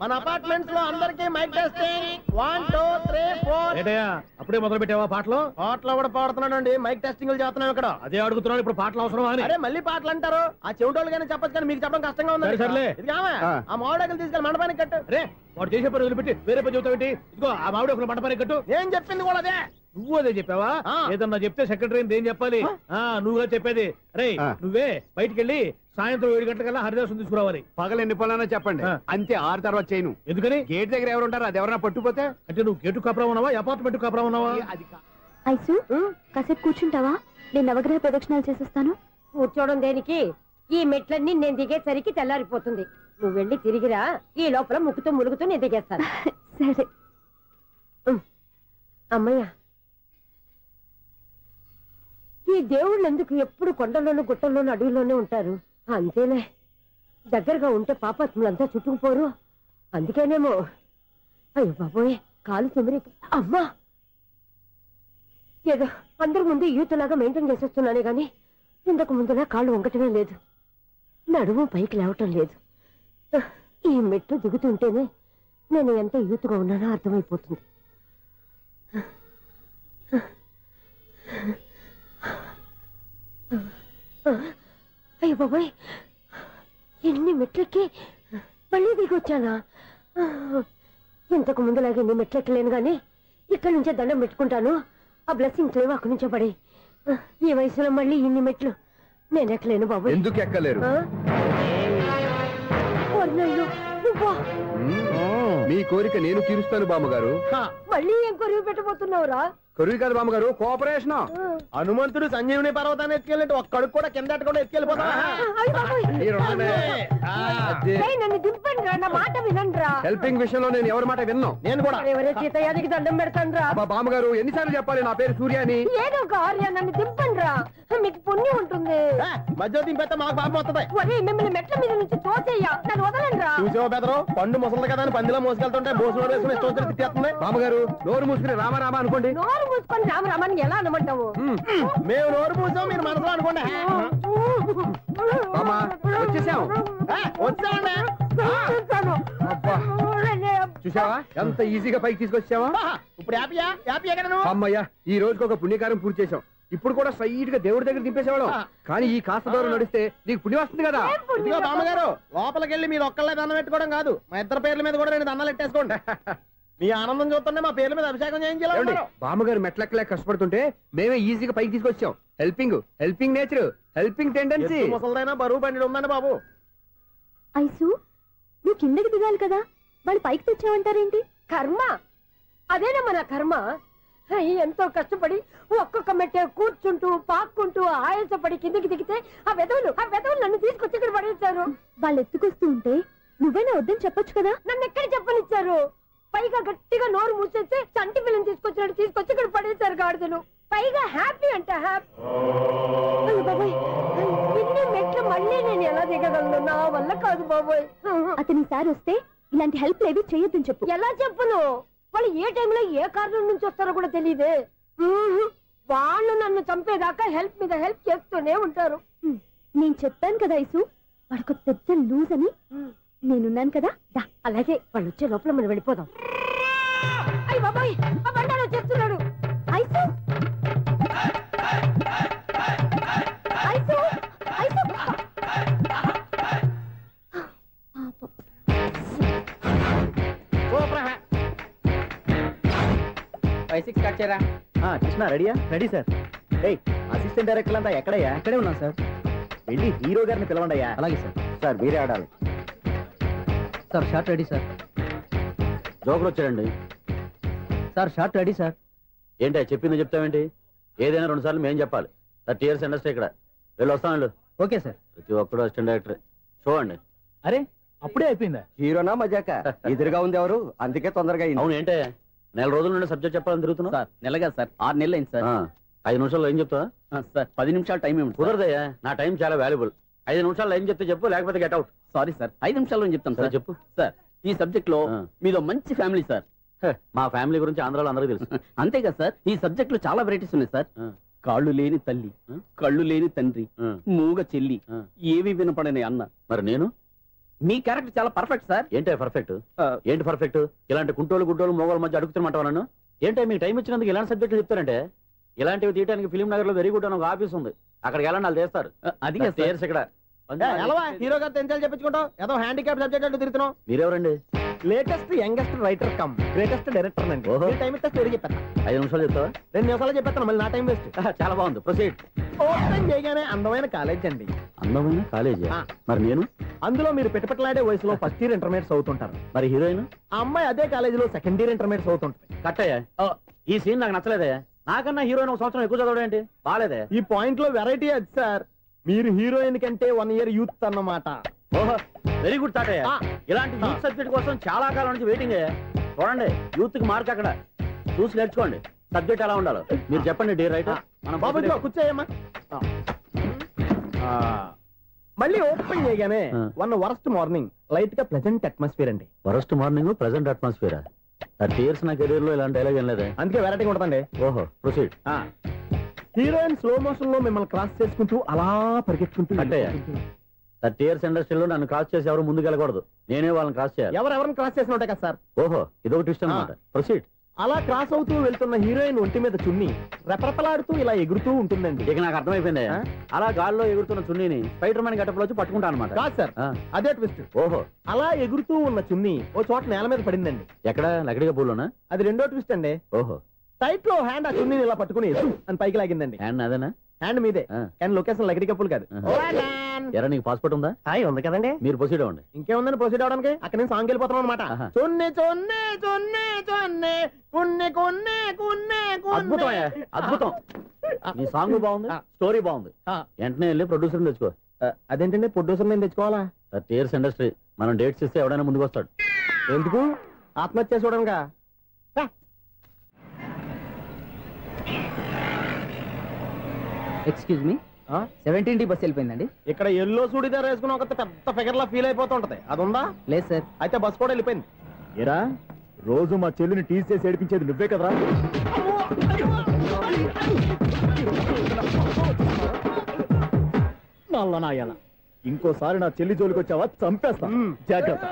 మన అపార్ట్మెంట్స్ లో అందరికీ మైక్ టెస్టింగ్. 1 2 3 4. అప్పుడే మొదలు పెట్టావా పాటలు? పాటలు కూడా పాడుతున్నాడు అండి, మైక్ టెస్టింగ్ చేస్తున్నాం ఇక్కడ. అదే అడుగుతున్నాడు, ఇప్పుడు పాటలు అవసరమా అని. అరే మళ్ళీ పాటలు అంటారు, ఆ చెవిటోళ్ళు కానీ చెప్పచ్చు, కానీ మీకు చెప్పడం కష్టంగా ఉంది. సర్లే, ఆ మామిడాకులు తీసుకెళ్ళి మండపానికి కట్టు. రే, వాడు చేసే పని వదిలిపెట్టి వేరే పని చెబుతావు ఏంటి? ఇదిగో ఆ మామిడాకులు మండపానికి కట్టు. నేను చెప్పింది కూడా అదే. నువ్వు అదే చెప్పావా? ఏదన్నా చెప్తే సెక్రటరీ ఏం చెప్పాలి? నువ్వుగా చెప్పేది. రే, నువ్వే బయటికి వెళ్ళి సాయంత్రం 7 గంటలకల్లా హరిదాసు తీసుకురావాలి. పగలు ఎన్ని పనులన్నా చెప్పండి, అంతే. 6 తర్వాత చేయను. ఎందుకని? గేట్ దగ్గర ఎవరు ఉంటారు, అది ఎవరన్నా పట్టుపోతే. అంటే నువ్వు గేటు కాపురా ఉన్నావా, అపార్ట్మెంట్ కాపురా ఉన్నావా? ఐసు, కాసేపు కూర్చుంటావా? నేను నవగ్రహ ప్రదక్షిణాలు చేసేస్తాను. కూర్చోవడం దేనికి? ఈ మెట్లన్నీ నేను దిగేసరికి తెల్లారిపోతుంది. నువ్వు వెళ్ళి తిరిగిరా, ఈ లోపల ముక్కుతూ ములుగుతూ నేను దిగేస్తాను. సరే అమ్మయ్య, ఈ దేవుళ్ళు ఎందుకు ఎప్పుడు కొండల్లోనూ గుట్టల్లోనూ అడవిలోనే ఉంటారు? అంతేలే, దగ్గరగా ఉంటే పాపాత్ములంతా చుట్టుకుపోరు, అందుకేనేమో. అయ్యో బాబోయ్, కాలు తిమిరి. అమ్మా, ఏదో అందరి ముందు యూత్లాగా మెయింటైన్ చేసేస్తున్నానే గాని ఇంతకు ముందులా కాళ్ళు వంకటమే లేదు, నడుము పైకి లేవటం లేదు. ఈ మెట్లు దిగుతుంటేనే నేను ఎంత యూత్గా ఉన్నానో అర్థమైపోతుంది. అయ్యో బాబాయ్, ఎన్ని మెట్లెక్కి మళ్ళీ దిగొచ్చానా? ఇంతకు ముందులాగే ఎన్ని మెట్లెక్కలేను గానీ ఇక్కడ నుంచే దండం పెట్టుకుంటాను. ఆ బ్లెస్సింగ్స్ లేవు అక్కడి నుంచే పడి. ఈ వయసులో మళ్ళీ ఇన్ని మెట్లు నేను ఎక్కలేను బాబాయ్. ఎందుకు ఎక్కలేరు? మీ కోరిక నేను తీరుస్తాను బామ్మగారు. మళ్ళీ ఏం కొరివి పెట్టబోతున్నావురా? కొరివి కాదు బామ్మగారు, కోఆపరేషన్. హనుమంతుడు సంజీవుని పర్వతాన్ని ఎత్తుకెళ్ళినట్టు ఒక్కడికి కూడా కింద కూడా ఎత్తుకెళ్ళిపోతా. నన్ను దింపండి రా, నా మాట వినండి రా. హెల్పింగ్ విషయంలో నేను ఎవరి మాట విన్నాను. నేను కూడా ఎవరే సీతయ్యానికి దండం పెడతాను రా. బామ్మగారు ఎన్నిసార్లు చెప్పాలి నా పేరు సూర్యాని? ఏదో ఒక ఆర్య, నన్ను దింపండి రా, మీకు పుణ్యం ఉంటుంది. మధ్య దింపేస్తే మాకు పాపం వస్తుంది. మిమ్మల్ని మెట్ల మీద నుంచి తోసేయ్యా, నన్ను వదలండి రా. చూసావా బెదరు, పండు ముసలి కదా అని పందిలో మోసుకెళ్తుంటే బోసులో వేసుకుని ఇష్టం తిట్టేస్తుంది. బామ్మగారు నోరు మూసుకుని రామారామ అనుకోండి. నోరు మూసుకొని రామరామాన్ని ఎలా అనమంటావు? మేము నోరు మూసాం, మీరు మనసులో అనుకోండి. వచ్చేసాం. వచ్చామండి. చూసావా ఎంత ఈజీగా పైకి తీసుకొచ్చావా? ఇప్పుడు హ్యాపీయా? హ్యాపీ ఎక్కడ నువ్వు? అమ్మయ్యా, ఈ రోజుకి ఒక పుణ్యకారం పూర్తి చేసాం. ఇప్పుడు కూడా స్ట్రైట్ గా దేవుడి దగ్గర దింపేసేవాళ్ళం. కానీ ఈ కాస్త దూరం నడిస్తే నీకు పుణ్యం వస్తుంది కదా. ఇదిగో బామ్మగారు, లోపలికి వెళ్ళి మీరు ఒక్కళ్ళే దండం పెట్టుకోవడం కాదు, మా ఇద్దరు పేర్ల మీద కూడా 2 దండాలు ఎట్టేసుకోండి. మీ ఆనందం చూస్తుంటే మా పేర్ల మీద అభిషేకం చేయించాలి. బామ్మగారు మెట్లెక్కలే కష్టపడుతుంటే మేమే ఈజీగా పైకి తీసుకొచ్చాం. Helping nature, helping tendency. ముసలిదైనా బరువు బండి ఉందండి బాబు. ఐసు నువ్వు కిందకి దిగాలి కదా, వాళ్ళు పైకి తెచ్చావంటారేంటి? కర్మ అదేనా మన కర్మ. ఎంతో కష్టపడి ఒక్కొక్క మెట్టే కూర్చుంటూ పాక్కుంటూ ఆయాసపడి కిందకి దిగితే ఆ వెధవులు నన్ను తీసుకొచ్చి ఇక్కడ పడేశారు. వాళ్ళు ఎత్తుకొస్తూ ఉంటే నువ్వేనా వద్దని చెప్పొచ్చు కదా. నన్ను ఎక్కడ చెప్పనిచ్చారు? పైగా గట్టిగా నోరు మూసేస్తే చంటి పిల్లని తీసుకొచ్చినట్టు తీసుకొచ్చి ఇక్కడ పడేశారు గాడిదలు. పైగా హ్యాపీ అంటే హ్యాపీ. బాబాయ్ ఇన్ని మెట్లు మళ్ళీ నేను ఎలా దిగగలను? నా వల్ల కాదు బాబాయ్. అతని సారి వస్తే ఇలాంటి హెల్ప్ లేవి చేయొద్దని చెప్పు. ఎలా చెప్పును? వాళ్ళు ఏ టైంలో ఏ కారణం నుంచి వస్తారో కూడా తెలియదే. వాళ్ళు నన్ను చంపేదాకా హెల్ప్ మీద హెల్ప్ చేస్తూనే ఉంటారు. నేను చెప్పాను కదా ఐసు, వాడికి పెద్ద లూజ్ అని. నేనున్నాను కదా. అలాగే వాళ్ళు వచ్చే లోపల మనం వెళ్ళిపోదాం. అయ్య బాబాయ్, ఆ బండారు వచ్చేస్తున్నాడు. ఐసు ఐసు ఐసు 5-6 స్టార్ట్ చేయరా. కృష్ణ రెడీయా? Ready sir. అసిస్టెంట్ డైరెక్టర్ అంతా ఎక్కడయ్యా? ఇక్కడే ఉన్నాం సార్. వెళ్ళి హీరో గారిని పిలవండి అయ్యా. అలాగే సార్. సార్ మీరే ఆడాలి sir. Short ready sir. Joker వచ్చాడండి సార్. Short ready sir. ఏంటి చెప్పింది చెప్తావేంటి? ఏదైనా 2 సార్లు మేము చెప్పాలి. 30 years ఇండస్ట్రీ ఇక్కడ. వెళ్ళి వస్తాను. Okay sir. ప్రతి ఒక్కడు అసిస్టెంట్ డైరెక్టర్. చూడండి. అరే అప్పుడే అయిపోయిందా? హీరోనా మజాక? ఎదురుగా ఉంది ఎవరు, అందుకే తొందరగా. అవును ఏంటే 4 రోజుల నుండి సబ్జెక్ట్ చెప్పాలని తిరుగుతున్నా సార్. నెలగా సార్, 6 నెలలు అయింది సార్. 5 నిమిషాల్లో ఏం చెప్తా సార్? 10 నిమిషాలు టైం ఏమి కుదరదయ్యా. నా టైం చాలా వాల్యుబుల్. 5 నిమిషాల్లో ఏం చెప్తే చెప్పు, లేకపోతే గెట్ అవుట్. సారీ సార్, 5 నిమిషాల్లో చెప్తాను సార్. చెప్పు సార్. ఈ సబ్జెక్ట్ లో మీదో మంచి ఫ్యామిలీ సార్. మా ఫ్యామిలీ గురించి ఆంధ్రాలో అందరికీ తెలుసు. అంతేగా సార్, ఈ సబ్జెక్ట్ లో చాలా వెరైటీస్ ఉన్నాయి సార్. కాళ్ళు లేని తల్లి, కళ్ళు లేని తండ్రి, మూగ చెల్లి, ఏవి వినపడని అన్న. మరి నేను మీ క్యారెక్టర్ చాలా పర్ఫెక్ట్ సార్. ఏంటి పర్ఫెక్ట్? ఏంటి పర్ఫెక్ట్? ఇలాంటి కుంటోలు గుడ్డోలు మోగోళ్ళ మధ్య అడుగుతున్నమాట నన్ను. ఏంటంటే మీకు టైం ఇచ్చినందుకు ఇలాంటి సబ్జెక్టులు చెప్తారంటే? ఇలాంటివి తీయడానికి ఫిలిం నగర్ లో వెరీ గుడ్ అని ఒక ఆఫీస్ ఉంది. అక్కడికి వెళ్ళండి, వాళ్ళు చేస్తారు. అది ఇక్కడ హీరో గారు తెంచాలి చెప్పించుకుంటాం. ఏదో హ్యాండిక్యాప్ సబ్జెక్ట్ అంటూ తిరుగుతున్నాం. మీరెవరండి? Latest youngest writer cum greatest director అండి. టైం ఇస్తే స్టోరీ చెప్పేస్తా. 5 నిమిషాలు చెప్తావా? 2 నిమిషాలు చెప్పేస్తాను, మళ్ళీ నా టైం వేస్ట్. చాలా బాగుంది, ప్రొసీడ్. ఓపెన్ చేయగానే అందమైన కాలేజ్ అండి. అందమైన కాలేజ్? మరి నేను అందులో మీరు పెట్టుపట్లాడే వయసులో ఫస్ట్ ఇయర్ ఇంటర్మీడియట్స్ అవుతుంటారు. మరి హీరోయిన్? ఆ అమ్మాయి అదే కాలేజీలో సెకండ్ ఇయర్ ఇంటర్మీడియట్స్ అవుతుంటాయి. కట్టయ్యా, ఈ సీన్ నాకు నచ్చలేదే. నాకన్నా హీరోయిన్ 1 సంవత్సరం ఎక్కువ చదవడం ఏంటి? బాలేదే. ఈ పాయింట్ లో వెరైటీ అది సార్. మీరు హీరోయిన్ కంటే 1 year యూత్ అన్నమాట. ఓహో, వెరీ గుడ్ తాటయ్య. ఇలాంటి యూత్ సబ్జెక్ట్ కోసం చాలా కాలం నుంచి వెయిటింగ్. చూడండి, యూత్ కి మార్క్ అక్కడ చూసి నేర్చుకోండి. సబ్జెక్ట్ ఎలా ఉండాలో మీరు చెప్పండి. డే రైటర్ కూర్చోయమ్మా. మళ్ళీ ఓపెన్ చేయగానే వరస్ట్ మార్నింగ్, లైట్ గా ప్లెజెంట్ అట్మాస్ఫియర్ అండి. Worst morning, pleasant atmosphere. 30 years నా కెరీర్ లో ఇలాంటి డైలాగ్ ఏం లేదే. అందుకే వెరైటీ ఉంటుందండి. ఓహో, ప్రొసీడ్. హీరోయిన్ స్లో మోషన్ లో మిమ్మల్ని క్రాస్ చేసుకుంటూ అలా పరిగెత్తుకుంటూ 30 years ఇండస్ట్రీలో నన్ను క్రాస్ చేసి ఎవరు ముందుకు వెళ్ళకూడదు. నేనే వాళ్ళని క్రాస్ చేయాలి. ఎవరెవరిని క్రాస్ చేసిన ఉంటాయి కదా సార్. ఓహో, ఇదొక ట్విస్ట్ అన్నమాట. ప్రొసీడ్. అలా క్రాస్ అవుతూ వెళ్తున్న హీరోయిన్ ఒంటి మీద చున్ని రెపరెపలాడుతూ ఇలా ఎగురుతూ ఉంటుందండి. ఇక నాకు అర్థమైపోయింది. అలా గాల్లో ఎగురుతున్న చున్నీని స్పైడర్ మ్యాన్ గెటప్లో వచ్చి పట్టుకుంటా అనమాట. కాదు సార్, అదే ట్విస్ట్. ఓహో, అలా ఎగురుతూ ఉన్న చున్ని ఓ చోట నేల మీద పడిందండి. ఎక్కడ? లకడిగా పూలోనా? అది రెండో ట్విస్ట్ అండి. ఓహో, టైట్ లో హ్యాండ్ ఆ చున్నీని ఇలా పట్టుకుని అని పైకి లాగిందండి. హ్యాండ్ అదేనా? హ్యాండ్ మీదే, కానీ లొకేషన్ లకడి కప్పులు కాదు. ఎరా, నీకు పాస్పోర్ట్ ఉందా? ఉంది కదండి. మీరు ప్రొసీడ్ అవ్వండి. ఇంకేముందని ప్రొసీడ్ అవడానికి? అక్కడ నేను సాంగ్ వెళ్ళిపోతున్నాం అనమాట. చున్నే చున్నే చున్నే చున్నే కున్నే కున్నే కున్నే. అద్భుతం, అద్భుతం. నీ సాంగ్ బాగుంది, స్టోరీ బాగుంది. వెంటనే వెళ్ళి ప్రొడ్యూసర్ తెచ్చుకో. అదేంటండి ప్రొడ్యూసర్ నేను తెచ్చుకోవాలా? 30 years ఇండస్ట్రీ, మనం డేట్స్ ఇస్తే ఎవడైనా ముందుకు వస్తాడు. ఎందుకు? ఆత్మహత్య చూడనుగా. Excuse me, 17D bus వెళ్ళిపోయిందండి. ఇక్కడ ఎల్లో చూడిదార్ వేసుకుని ఒక పెద్ద ఫిగర్ లా ఫీల్ అయిపోతుంటది, అది ఉందా? లేదు సార్. అయితే బస్ కూడా వెళ్ళిపోయింది. ఏరా, రోజు మా చెల్లిని టీస్ చేసి ఏడిపించేది నువ్వే కదరా? నాయన, ఇంకోసారి నా చెల్లి జోలికి వచ్చావా చంపేస్తా, జాగ్రత్త.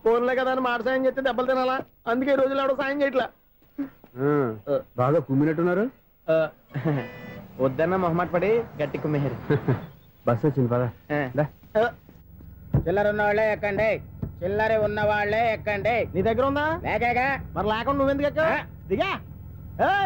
ఫోన్లే కదా అని మాట సాయం చేస్తే దెబ్బలు తినాలా? అందుకే ఈ రోజులు ఎవడో సాయం చేయట్లా. బాగా కుమ్మినట్టున్నారు. వద్దన్న మొహమాట పడి గట్టి కుమ్మేరు. బస్సు వచ్చింది పద. చిల్లర ఉన్న వాళ్ళే ఎక్కండి, చిల్లర ఉన్న వాళ్ళే ఎక్కండి. నీ దగ్గర ఉందా? లేకగా. మరి లేకుండా నువ్వెందుకు ఎక్కావు? దిగా.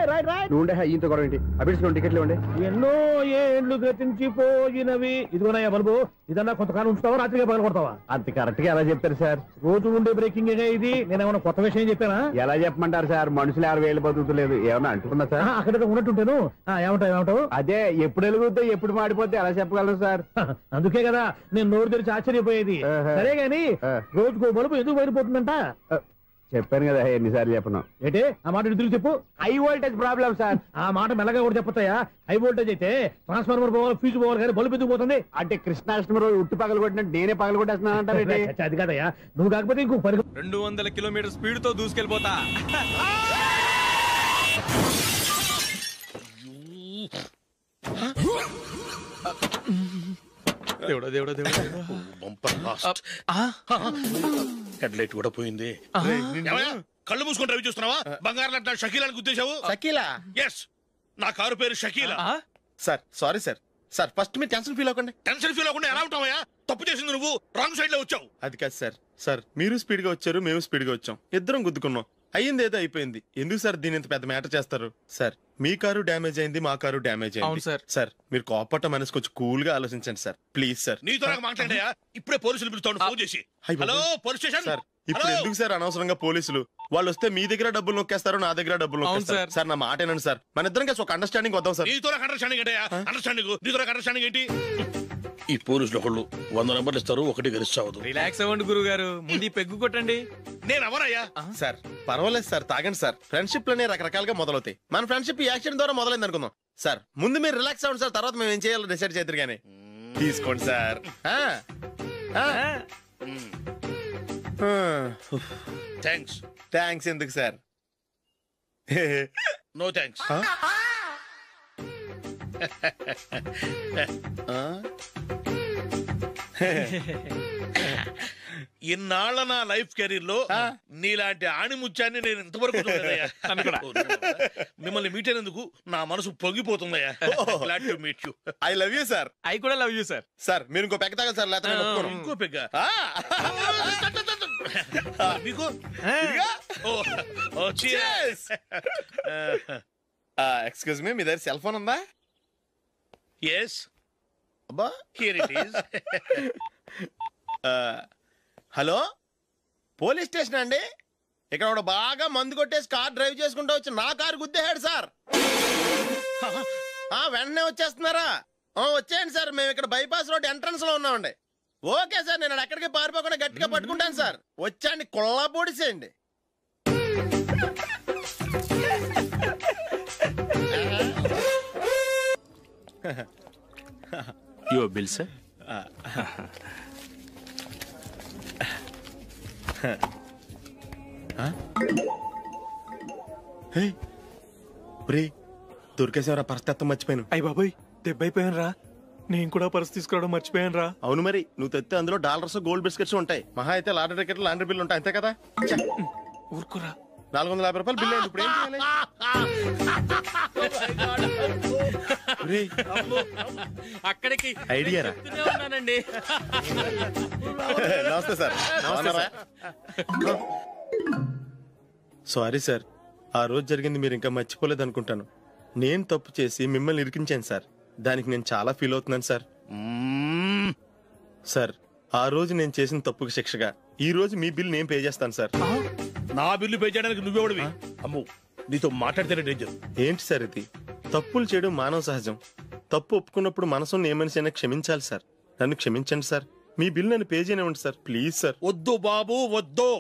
Right right. నువ్వు ఉండే ఈయంతో గొడవ ఏంటి? అభిడ్స్లో టికెట్లు ఉండే. ఎన్నో ఏండ్లు గతించిపోయినవి. ఇదిగోనయ్యా బల్బు, ఇదన్నా కొంతకాలం ఉంచుతావా, రాత్రిగా పగల కొడతావా? అంత కరెక్ట్ గా ఎలా చెప్తారు సార్? రోజు ఉండే బ్రేకింగ్ ఇది. నేనేమన్నా కొత్త విషయం చెప్పానా? ఎలా చెప్పమంటారు సార్? మనుషులు 60 ఏళ్ళు బతుకుతలేదు. ఏమన్నా అంటున్నా సార్? అక్కడ ఉన్నట్టుంటాను. ఏమంటావు? అదే ఎప్పుడు వెలుగుతో ఎప్పుడు మాడిపోతే ఎలా చెప్పగలరు సార్? అందుకే కదా నేను నోరు తెరిచి ఆశ్చర్యపోయేది. సరే గాని రోజుకో బల్బు ఎందుకు బయటపోతుందంట? చెప్పాను కదా ఎన్నిసార్లు చెప్పను. ఏంటి ఆ మాట తిరిగి చెప్పు. High voltage problem sir. ఆ మాట మెల్లగా కూడా చెప్పతాయా? హై వోల్టేజ్ అయితే ట్రాన్స్ఫార్మర్ పోవాలి, ఫ్యూజ్ పోవాలి, కానీ బల్బు ఎందుకు పోతుంది? అంటే కృష్ణాష్టమి రోజు ఉట్టి పగలు కొట్టినట్టు నేనే పగలు కొట్టేస్తున్నానంటే అది కాదయ్యా, నువ్వు కాకపోతే ఇంకో 200 కిలోమీటర్ స్పీడ్ తో దూసుకెళ్ళిపోతా. దేవుడా దేవుడా దేవుడా, హెడ్లైట్ కూడా పోయింది. కళ్ళు మూసుకొని రవి చూస్తున్నావా? బంగారం అంటే షకీలాని గుర్తించావు? షకీలా? ఎస్, నా కారు పేరు Shakeela. Sir sorry sir. Sir first మీరు టెన్షన్ ఫీల్ అవ్వకండి. టెన్షన్ ఫీల్ అవ్వకుండా ఎలా ఉంటావా? తప్పు చేసింది నువ్వు, రాంగ్ సైడ్ లో వచ్చావు. అది కాదు సార్. సార్ మీరు స్పీడ్ గా వచ్చారు, మేము స్పీడ్ గా వచ్చాం, ఇద్దరం గుద్దుకున్నాం. అయ్యింది ఏదో అయిపోయింది. ఎందుకు సార్ దీని ఇంత పెద్ద మ్యాటర్ చేస్తారు? సార్ మీ కారు డ్యామేజ్ అయింది, మా కారు డ్యామేజ్ అయింది. సార్ సార్ మీరు కోపట్ట మనసు కొంచెం కూల్ గా ఆలోచించండి సార్, ప్లీజ్ సార్. నీతో నాకు మాట్లాడాయా? ఇప్పుడే పోలీసులు పిలుస్తాను, ఫోన్ చేసి. Hello police station. సార్ ఇప్పుడు ఎందుకు సార్ అనవసరంగా పోలీసులు? వాళ్ళు వస్తే మీ దగ్గర డబ్బులు నొక్కేస్తారు, నా దగ్గర డబ్బులు నొక్కేస్తారు. సార్ నా మాట ఏనండి సార్, మన ఇద్దరం కలిసి ఒక అండర్స్టాండింగ్ వద్దాం సార్. నీతో నాకు అండర్స్టాండింగ్ ఏంటయ్యా? అండర్స్టాండింగ్ నీతో నాకు అండర్స్టాండింగ్ ఏంటి? ఈ పోలీసులు ఒకళ్ళు 100 నెంబర్లు ఇస్తారు, ఒకటి గెలుస్తావు. రిలాక్స్ అవ్వండి గురువు గారు, ముందు పెగ్గు కొట్టండి. నేను ఎవరయ్యా? సార్ పర్వాలేదు సార్, తాగండి సార్. ఫ్రెండ్షిప్ లోనే రకరకాలుగా మొదలవుతాయి. మన ఫ్రెండ్షిప్ ఈ యాక్సిడెంట్ ద్వారా మొదలైంది అనుకుందాం. సార్ ముందు మీరు రిలాక్స్ అవ్వండి సార్, తర్వాత మేము ఏం చేయాలో డిసైడ్ చేద్దరు కానీ. తీసుకోండి సార్. థ్యాంక్స్. థ్యాంక్స్ ఎందుకు సార్? No thanks. ఇన్నాళ్ళ నా లైఫ్ కెరీర్ లో నీలాంటి ఆణిముత్యాన్ని నేను ఇంతవరకు చూడలేదయ్యా. మిమ్మల్ని మీట్ అయినందుకు నా మనసు పొంగిపోతుందయ్యా. Glad to meet you. I love you sir. I కూడా లవ్ యూ సార్. సార్ మీరు ఇంకో పెగ్గ తాగండి సార్, లేకపోతే ఇంకో పెగ్గ మీకు. ఎక్స్క్యూజ్ మీ, మీ దగ్గర సెల్ ఫోన్ ఉందా? ఎస్. అబ్బా here it is. Hello police station అండి. ఇక్కడ ఒక బాగా మందు కొట్టేసి కార్ డ్రైవ్ చేసుకుంటూ వచ్చి నా కారు గుద్దేశాడు సార్. వెంటనే వచ్చేస్తున్నారా? వచ్చేయండి సార్, మేము ఇక్కడ బైపాస్ రోడ్ ఎంట్రన్స్ లో ఉన్నామండి. ఓకే సార్, నేను ఎక్కడికి పారిపోకుండా గట్టిగా పట్టుకుంటాను సార్. వచ్చాండి, కుళ్ళా పొడిసేయండి. Your bill sir. దొరికేసేవరా? పరిస్థితి మర్చిపోయాను. అయ్య బాబాయ్, దెబ్బైపోయాను రా. నేను కూడా పర్స్ తీసుకురావడం మర్చిపోయాను రా. అవును మరి, నువ్వు తెస్తే అందులో డాలర్స్ గోల్డ్ బిస్కెట్స్ ఉంటాయి. మహా అయితే లాటరీ టికెట్ లాండ్రీ బిల్లు ఉంటాయి, అంతే కదా? ఊరుకురా. 450 రూపాయలు బిల్లు అయింది. ఇప్పుడు ఏం చేయాలి? అక్కడికి ఐడియా రా. ఉన్నానండి. నమస్తే సార్. సారీ సార్, ఆ రోజు జరిగింది మీరు ఇంకా మర్చిపోలేదు అనుకుంటాను. నేను తప్పు చేసి మిమ్మల్ని ఇరికించాను సార్. దానికి నేను చాలా ఫీల్ అవుతున్నాను సార్. సార్ ఆ రోజు నేను చేసిన తప్పుకి శిక్షగా ఈ రోజు మీ బిల్ నేను పే చేస్తాను సార్. నా బిల్లు పే చేయడానికి నువ్వెవడివి? అమ్మో, నీతో మాట్లాడితేనే డేంజర్. ఏంటి సార్ ఇది? తప్పులు చేయడం మానవ సహజం. తప్పు ఒప్పుకున్నప్పుడు మనసుని ఏ మనిషి అయినా క్షమించాలి సార్. నన్ను క్షమించండి సార్. మీ బిల్ నన్ను పే చేయనివ్వండి సార్, ప్లీజ్ సార్. వద్దు బాబు వద్దు.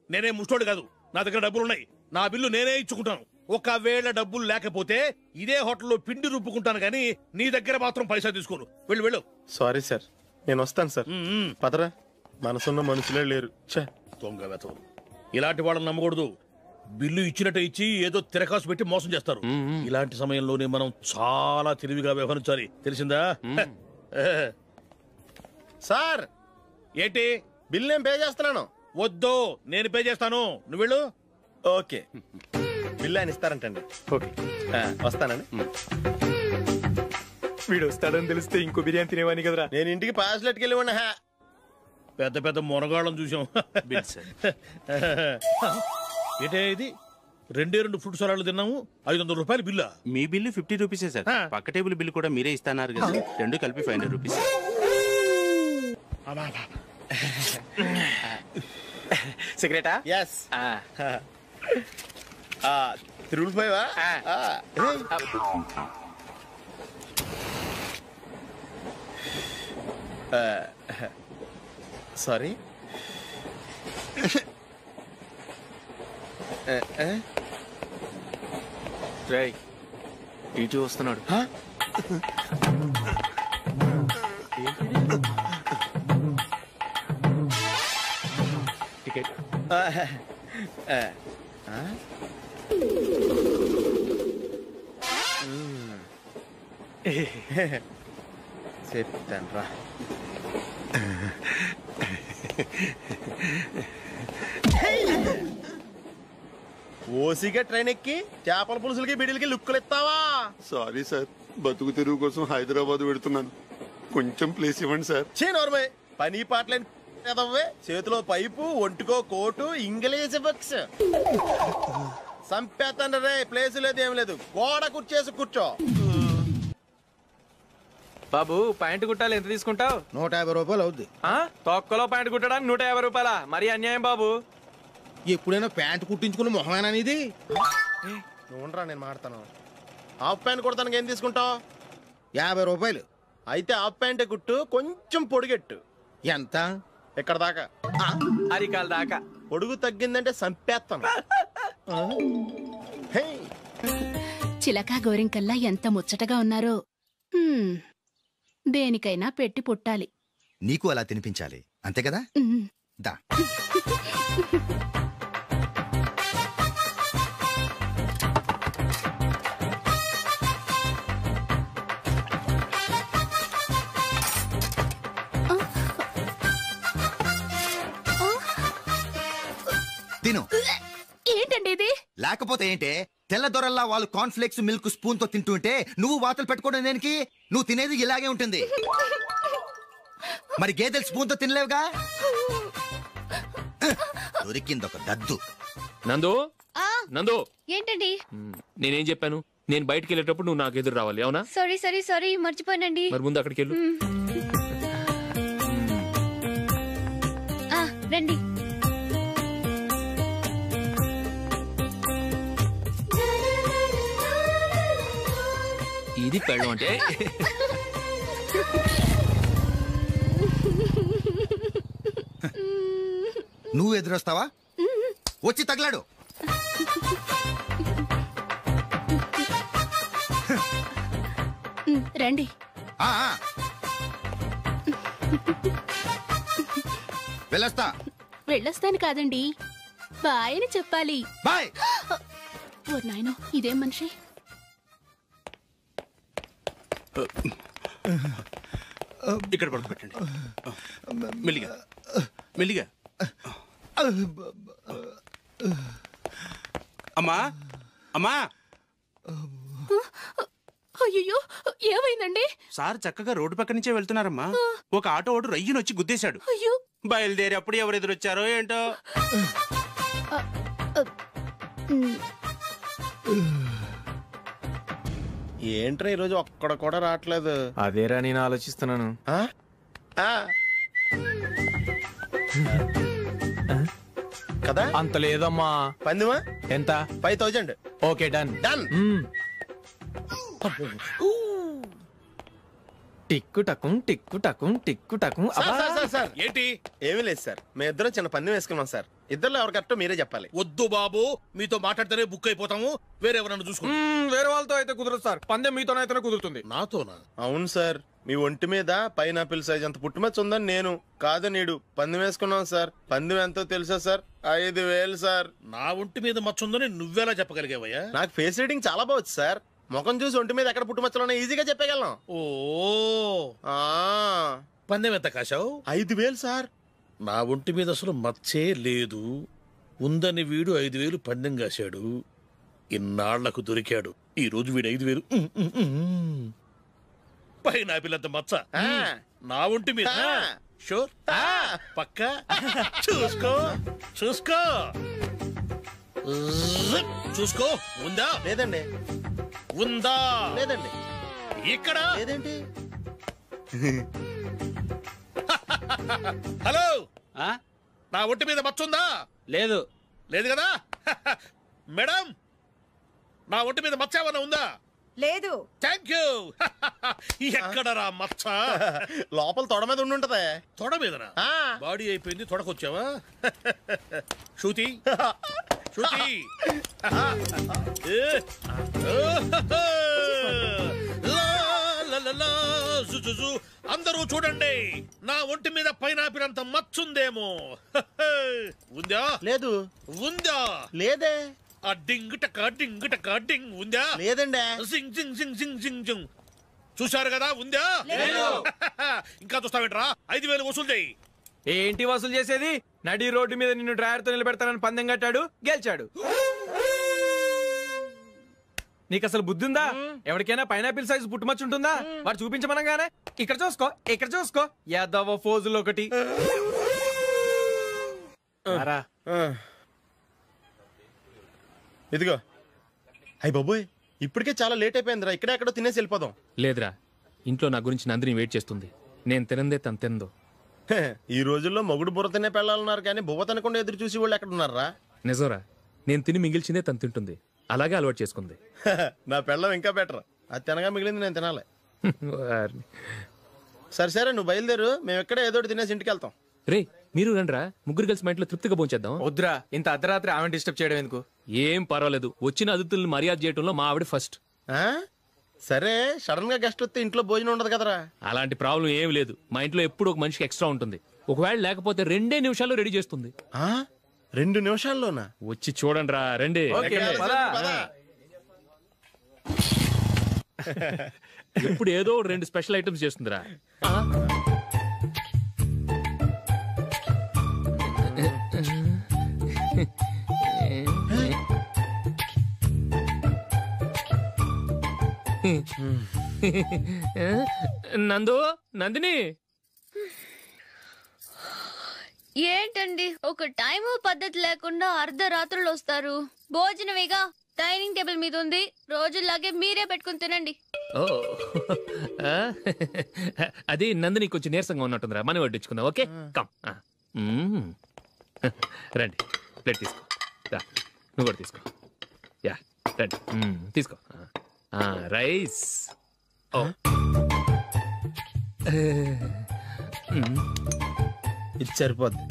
నేనే ముష్టోడు కాదు, నా దగ్గర డబ్బులు ఉన్నాయి. నా బిల్లు నేనే ఇచ్చుకుంటాను. ఒకవేళ డబ్బులు లేకపోతే ఇదే హోటల్లో పిండి రుబ్బుకుంటాను, కానీ నీ దగ్గర మాత్రం పైసా తీసుకోను. వెళ్ళు వెళ్ళు. సారీ సార్, నేను వస్తాను సార్. పదరా, మనసున్న మనుషులే లేరు. దొంగ వెతవు. ఇలాంటి వాళ్ళని నమ్మకూడదు. బిల్లు ఇచ్చినట్టు ఇచ్చి ఏదో తిరకాసు పెట్టి మోసం చేస్తారు. ఇలాంటి సమయంలోనే మనం చాలా తెలివిగా వ్యవహరించాలి, తెలిసిందా? సార్ ఏంటి? బిల్ నేను పే చేస్తున్నాను. వద్దు, నేను పే చేస్తాను, నువ్వు వెళ్ళు. ఓకే. బిల్లు ఆయన ఇస్తారంటండి. ఓకే వస్తానండి. వీడు వస్తాడని తెలిస్తే ఇంకో బిర్యానీ తినేవాని కదరా. నేను ఇంటికి పాస్లెట్కి వెళ్ళి ఉన్నా. పెద్ద పెద్ద మునగాళ్ళం చూసాం. ఏటే ఇది 2 ఫ్రూట్ సలాడ్లు తిన్నాము, 500 రూపాయలు బిల్లా? మీ బిల్లు 50 రూపీసే సార్. పక్క టేబుల్ బిల్లు కూడా మీరే ఇస్తాన్నారు కదా, 2 కలిపి 500 రూపీస్. సిగరెటా? ఎస్. 355 సారీ. రేయ్ ఇటు వస్తున్నాడు. టికెట్. చెప్తాను రా. ఓసిగా ట్రైన్ ఎక్కి చేపల పులుసులకి బిడిలకి లుక్కులు ఇస్తావా? సారీ సార్, బతుకు తెరువు కోసం హైదరాబాద్ పెడుతున్నాను, కొంచెం ప్లేస్ ఇవ్వండి సార్. నోర్మే పని పాటలేని చేతిలో పైపు, ఒంటికో కోటు, ఇంగ్లీష్ బుక్స్. సంపేతండ్రి రే, ప్లేస్ లేదు ఏం లేదు, గోడ కుర్చేసి కూర్చో. బాబు ప్యాంటు కుట్టాలి, ఎంత తీసుకుంటావు? 150 రూపాయలు అవుద్ది. తొక్కలో ప్యాంటు కుట్టడానికి 150 రూపాయల? మరి అన్యాయం బాబు. ఎప్పుడైనా ప్యాంటు కుట్టించుకున్న మొహమేనా ఇది? నువ్వురా, నేను మాడతాను. హాఫ్ ప్యాంట్ కుడతానికి ఏం తీసుకుంటావు? 50 రూపాయలు. అయితే హాఫ్ ప్యాంటే కుట్టు, కొంచెం పొడిగెట్టు. ఎంత? ఎక్కడ దాకా? అరికాల దాకా. పొడుగు తగ్గిందంటే సంపేస్తాను. చిలకా గోరింకల్లా ఎంత ముచ్చటగా ఉన్నారో. దేనికైనా పెట్టి పుట్టాలి. నీకు అలా తినిపించాలి, అంతే కదా? దా. తిను. ఏంటండి ఇది? లేకపోతే ఏంటే, తెల్ల దొరల్లా వాళ్ళు కార్న్ఫ్లేక్స్ మిల్క్ స్పూన్ తో తింటుంటే నువ్వు వాతలు పెట్టుకోవడం దేనికి? నువ్వు తినేది ఇలాగే ఉంటుంది. మరి గేదెలు స్పూన్ తో తినలేవుగా. దొరికింది ఒక దద్దు. నందు, నందు, ఏంటండి? నేనేం చెప్పాను? నేను బయటికి వెళ్ళేటప్పుడు నువ్వు నాకు ఎదురు రావాలి, అవునా? సారీ సారీ సారీ, మర్చిపోయానండి. మరి ముందు అక్కడికి వెళ్ళు. రండి. ఇది పెళ్ళం అంటే. నువ్వు ఎదురొస్తావా? వచ్చి తగలాడు. రండి. వెళ్ళొస్తా. వెళ్ళొస్తాను కాదండి, బాయ్ అని చెప్పాలి. బాయ్. ఓ నాయనో, ఇదేం మనిషి? ఇక్కడ పడుకోబెట్టండి. మెల్లిగా మెల్లిగా. అమ్మా అమ్మా. అయ్యో, ఏమైందండి? సార్ చక్కగా రోడ్డు పక్క నుంచే వెళ్తున్నారమ్మా. ఒక ఆటో ఓడు రయ్యను వచ్చి గుద్దేశాడు. బయలుదేరి అప్పుడు ఎవరు ఎదురొచ్చారో ఏంటో. ఏంట్రా ఈరోజు ఒక్కడ కూడా రావట్లేదు? అదేరా నేను ఆలోచిస్తున్నాను. కదా అంత లేదమ్మా. పందిమా ఎంత? 5000. Okay done. డన్. టిక్కు టకుం టిక్కు టకుం టిక్కు టకుం. సార్ ఏంటి? ఏమీ లేదు సార్, మేము ఇద్దరం చిన్న పందెం వేసుకున్నాం సార్. ఇద్దరు ఎవరు కరెక్టో మీరే చెప్పాలి. వద్దు బాబు, మీతో మాట్లాడితేనే బుక్ అయిపోతాము. వేరెవరన్నా చూసుకోండి. వేరే వాళ్ళతో అయితే కుదరదు సార్, పందెం మీతోనైతేనే కుదురుతుంది. నాతోనా? అవును సార్, మీ ఒంటి మీద పైనాపిల్ సైజ్ అంత పుట్టుమచ్చ ఉందని నేను కాదు నీడు పందెం వేసుకున్నాం సార్. పందెం ఎంతో తెలుసా సార్? 5000 సార్. నా ఒంటి మీద మచ్చ ఉందని నువ్వెలా చెప్పగలిగావయ్యా? నాకు ఫేస్ రీడింగ్ చాలా బాగుంది సార్. ముఖం చూసి ఒంటి మీద ఎక్కడ పుట్టుమచ్చలో ఈజీగా చెప్పగలను. ఓ పందెం ఎంత కాశావు? 5000 సార్. నా ఒంటి మీద అసలు మచ్చే లేదు. ఉందని వీడు 5000 పందెం కాశాడు. ఇన్నాళ్లకు దొరికాడు. ఈ రోజు వీడు 5,000. పైన పిల్లంత మచ్చ నా ఒంటి మీద. షూర్ పక్క చూసుకో చూసుకో చూసుకో. ఉందా? లేదండి. ఉందా? లేదండి. ఇక్కడ లేదేంటి? హలో, నా ఒంటి మీద మచ్చ ఉందా? లేదు. లేదు కదా? మేడం, నా ఒంటి మీద మచ్చ ఏమన్నా ఉందా? లేదు. Thank you. ఎక్కడరా మచ్చ? లోపల తొడ మీద ఉండుంటదే. తొడ మీదనా? బాడీ అయిపోయింది, తొడకొచ్చావా? శృతి శృతి, అందరూ చూడండి, నా ఒంటి మీద పైనాపినంత మచ్చుందేమో. ఉందా? లేదు. ఉందా? లేదే. ఆ డింగ్ టక డింగ్ టక డింగ్ ఉందా? లేదండి. జింగ్ జింగ్ జింగ్ జింగ్ జింగ్ జింగ్. చూశారు కదా? ఉందా? ఇంకా చూస్తావేంట్రా? 5,000 వసూలు చేయి. ఏంటి వసూలు చేసేది? నడి రోడ్డు మీద నిన్ను డ్రైవర్ తో నిలబెడతానని పందెం కట్టాడు, గెలిచాడు. నీకు అసలు బుద్ధి ఉందా? ఎవరికైనా పైనాపిల్ సైజు పుట్టుమచ్చు ఉంటుందా? వాడు చూపించమనగానే ఇక్కడ చూసుకో, ఇక్కడ చూసుకో, యాదవ ఫోజులు ఒకటి. ఇదిగో. అయ్య బాబోయ్, ఇప్పటికే చాలా లేట్ అయిపోయిందిరా. ఇక్కడే ఎక్కడో తినేసి వెళ్ళిపోదాం. లేదురా, ఇంట్లో నా గురించి నందిని వెయిట్ చేస్తుంది. నేను తినందే తను తిందో. ఈ రోజుల్లో మొగుడు బుర్ర తినే పెళ్ళాలన్నారు కానీ బువ్వ తినకుండా ఎదురు చూసి వాళ్ళు ఎక్కడ ఉన్నారా? నిజంరా, నేను తిని మిగిల్చిందే తను తింటుంది. అలాగే అలవాటు చేసుకుంది. నా పెళ్ళం ఇంకా బెటర్. అది తినగా మిగిలింది నేను తినాలి. సరే సరే, నువ్వు బయలుదేరు. మేము ఎక్కడ ఏదో తినేసి ఇంటికి వెళ్తాం. రే, మీరు రండిరా, ముగ్గురు కలిసి మా ఇంట్లో తృప్తిగా పోంచేద్దాం. వద్దురా, ఇంత అర్ధరాత్రి ఆమె డిస్టర్బ్ చేయడం ఎందుకు? ఏం పర్వాలేదు, వచ్చిన అతిథుల్ని మర్యాద చేయడంలో మా ఆవిడ ఫస్ట్. సరే, సడన్ గా గెస్ట్ వస్తే ఇంట్లో భోజనం ఉండదు కదరా? అలాంటి ప్రాబ్లం ఏం లేదు. మా ఇంట్లో ఎప్పుడు ఒక మనిషికి ఎక్స్ట్రా ఉంటుంది. ఒకవేళ లేకపోతే 2 నిమిషాల్లో రెడీ చేస్తుంది. 2 నిమిషాల్లోనా? వచ్చి చూడండి రా, రండి. ఇప్పుడు ఏదో 2 స్పెషల్ ఐటమ్స్ చేస్తుందిరా. నందు, నందిని, ఏంటండి ఒక టైము పద్ధతి లేకుండా అర్ధరాత్రులు వస్తారు? భోజనమేగా డైనింగ్ టేబుల్ మీద ఉంది, రోజులాగే మీరే పెట్టుకుని తినండి. ఓ అది నందిని కొంచెం నీరసంగా ఉన్నట్టుందిరా, మనం వడ్డించుకుందాం. Okay, come. రండి, ప్లేట్ తీసుకో. నువ్వు కూడా తీసుకో. యా, రండి, తీసుకో. రైస్. ఓ, ఇది సరిపోద్ది.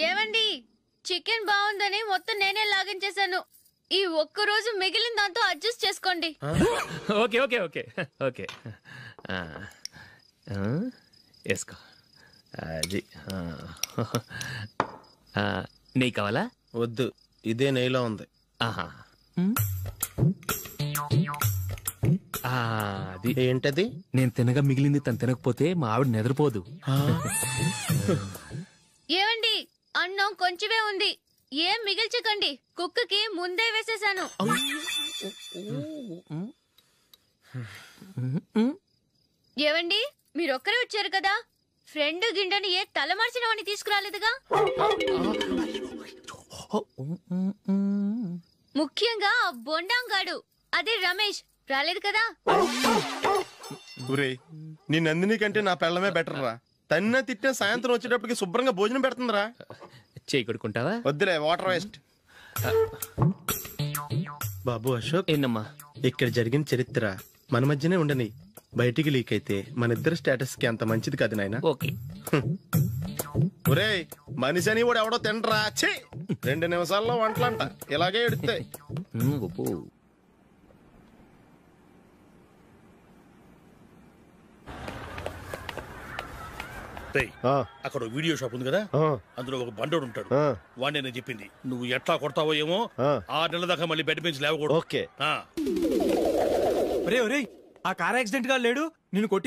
ఏమండి, చికెన్ బాగుందని మొత్తం నేనే లాగించేశాను. ఈ ఒక్కరోజు మిగిలిన దాంతో అడ్జస్ట్ చేసుకోండి. ఓకే ఓకే ఓకే ఓకే, వేసుకో. అది నెయ్యి కావాలా? వద్దు, ఇదే నెయ్యిలో ఉంది. ఆహా, అది ఏంటది? నేను తినగా మిగిలింది తను తినకపోతే మా ఆవిడ నిద్రపోదు. ఏమండి, అన్నం కొంచెమే ఉంది, ఏం మిగిల్చకండి. కుక్కకి ముందే వేసేసాను. ఏవండి, మీరొక్కరే వచ్చారు కదా, ఫ్రెండ్ గిండెని ఏ తలమార్చిన వాడిని తీసుకురాలేదుగా? ముఖ్యంగా బొండాంగాడు, అదే రమేష్, రాలేదు కదా? నీ నందిని కంటే నా పెళ్ళమే బెటర్ రా. తన్న తిట్టిన సాయంత్రం వచ్చేటప్పటికి శుభ్రంగా భోజనం పెడుతుందిరా. చేయి కొడుకుంటావా? వద్దులే, వాటర్ వేస్ట్. బాబు అశోక్, ఏంటమ్మా ఇక్కడ జరిగిన చరిత్ర మన మధ్యనే ఉండని. బయటికి లీక్ అయితే మన ఇద్దరు స్టేటస్ కి అంత మంచిది కాదు నాయన. ఓకే. ఒరేయ్, మనిషి అని కూడా ఎవడో తినరా. 2 నిమిషాల్లో వంటలంట, ఇలాగే ఎడితే. రేయ్, అక్కడ ఓ వీడియో షాప్ ఉంది కదా అందులో ఒక బండోడు ఉంటాడు వాడిని నేను చెప్పింది నువ్వు ఎట్లా కొడతావో ఏమో 6 నెలల దాకా మళ్ళీ బెడ్ బెంచ్ లేవకూడదు. ఒరే ఆ కార్ యాక్సిడెంట్ గా లేడు నిన్ను కొట్టి